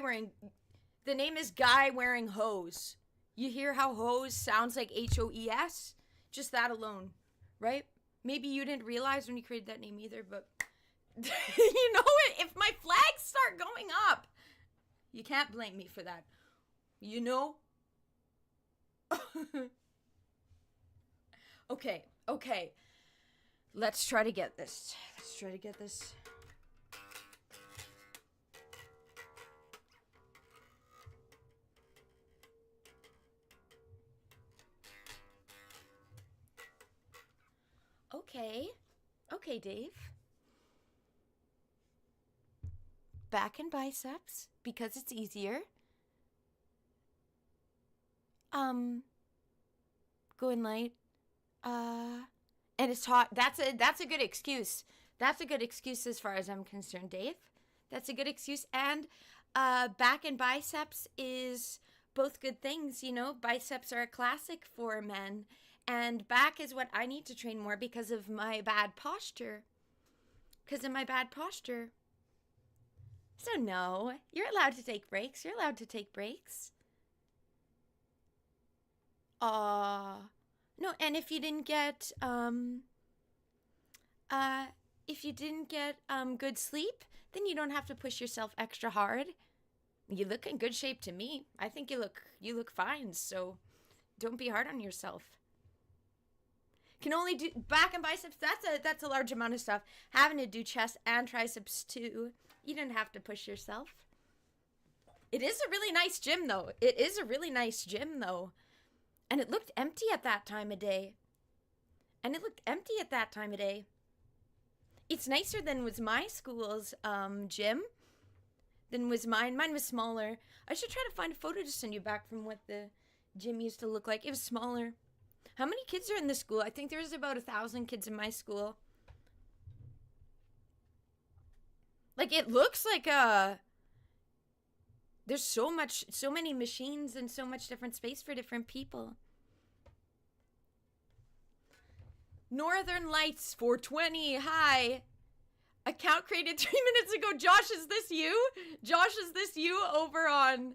Speaker 2: Wearing Hose. You hear how hose sounds like HOES? Just that alone, right? Maybe you didn't realize when you created that name either, but you know what? If my flags start going up, you can't blame me for that. You know? Okay. Let's try to get this. Okay, Dave. Back and biceps, because it's easier. Going light. And it's hot. That's a good excuse. That's a good excuse as far as I'm concerned, Dave. That's a good excuse. And back and biceps is both good things, you know. Biceps are a classic for men. And back is what I need to train more because of my bad posture. So no, you're allowed to take breaks. No, and if you didn't get good sleep, then you don't have to push yourself extra hard. You look in good shape to me. I think you look fine, so don't be hard on yourself. Can only do back and biceps. That's a large amount of stuff. Having to do chest and triceps too. You didn't have to push yourself. It is a really nice gym though. And it looked empty at that time of day. It's nicer than was my school's gym. Than was mine. Mine was smaller. I should try to find a photo to send you back from what the gym used to look like. It was smaller. How many kids are in the school? I think there's about 1,000 kids in my school. Like, it looks like there's so many machines and so much different space for different people. Northern Lights 420, hi. Account created 3 minutes ago. Josh, is this you? Josh, is this you over on...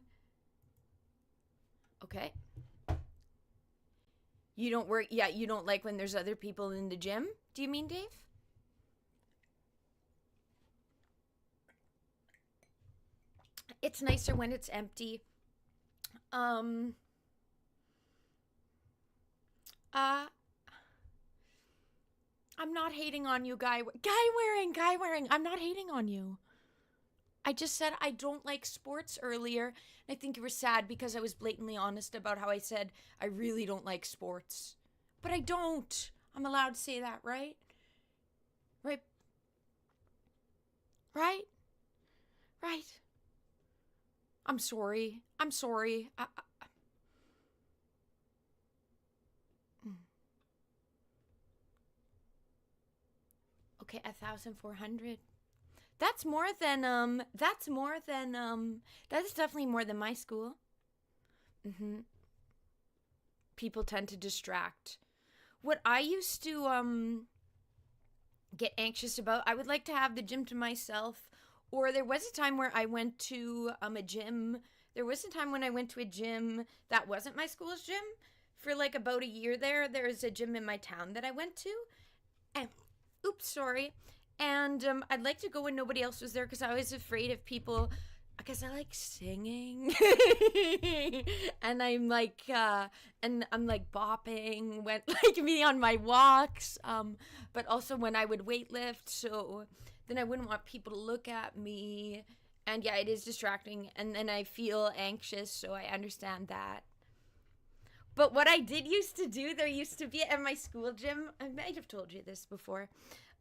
Speaker 2: Okay. You don't work... Yeah, you don't like when there's other people in the gym? Do you mean, Dave? It's nicer when it's empty. I'm not hating on you, guy wearing. I'm not hating on you. I just said I don't like sports earlier. And I think you were sad because I was blatantly honest about how I said I really don't like sports. But I don't. I'm allowed to say that, right? Right? Right? Right? I'm sorry. Okay, 1,400. That's definitely more than my school. People tend to distract. What I used to get anxious about, I would like to have the gym to myself. Or there was a time where I went to a gym. There was a time when I went to a gym that wasn't my school's gym. For like about a year there was a gym in my town that I went to. And oops, sorry. And I'd like to go when nobody else was there because I was afraid of people, because I like singing. And I'm like bopping when like me on my walks. But also when I would weightlift, so then I wouldn't want people to look at me. And yeah, it is distracting. And then I feel anxious, so I understand that. But what I did used to do, there used to be at my school gym, I might have told you this before,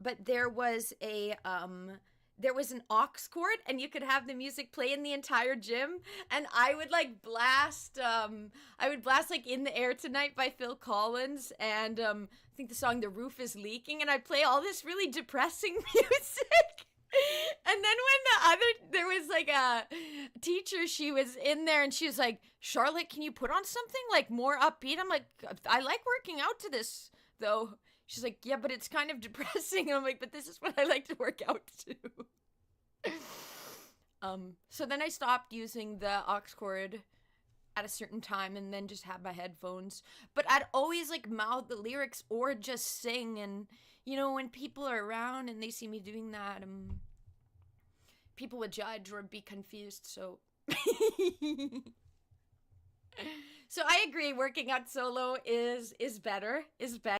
Speaker 2: but there was an aux cord, and you could have the music play in the entire gym, and I would like blast like In the Air Tonight by Phil Collins, and I think the song The Roof is Leaking, and I'd play all this really depressing music. And then when there was like a teacher, she was in there and she was like, Charlotte, can you put on something like more upbeat? I'm like, I like working out to this though. She's like, yeah, but it's kind of depressing. And I'm like, but this is what I like to work out to. So then I stopped using the aux cord at a certain time and then just have my headphones. But I'd always like mouth the lyrics or just sing. And you know, when people are around and they see me doing that, people would judge or be confused. So, so I agree. Working out solo is better.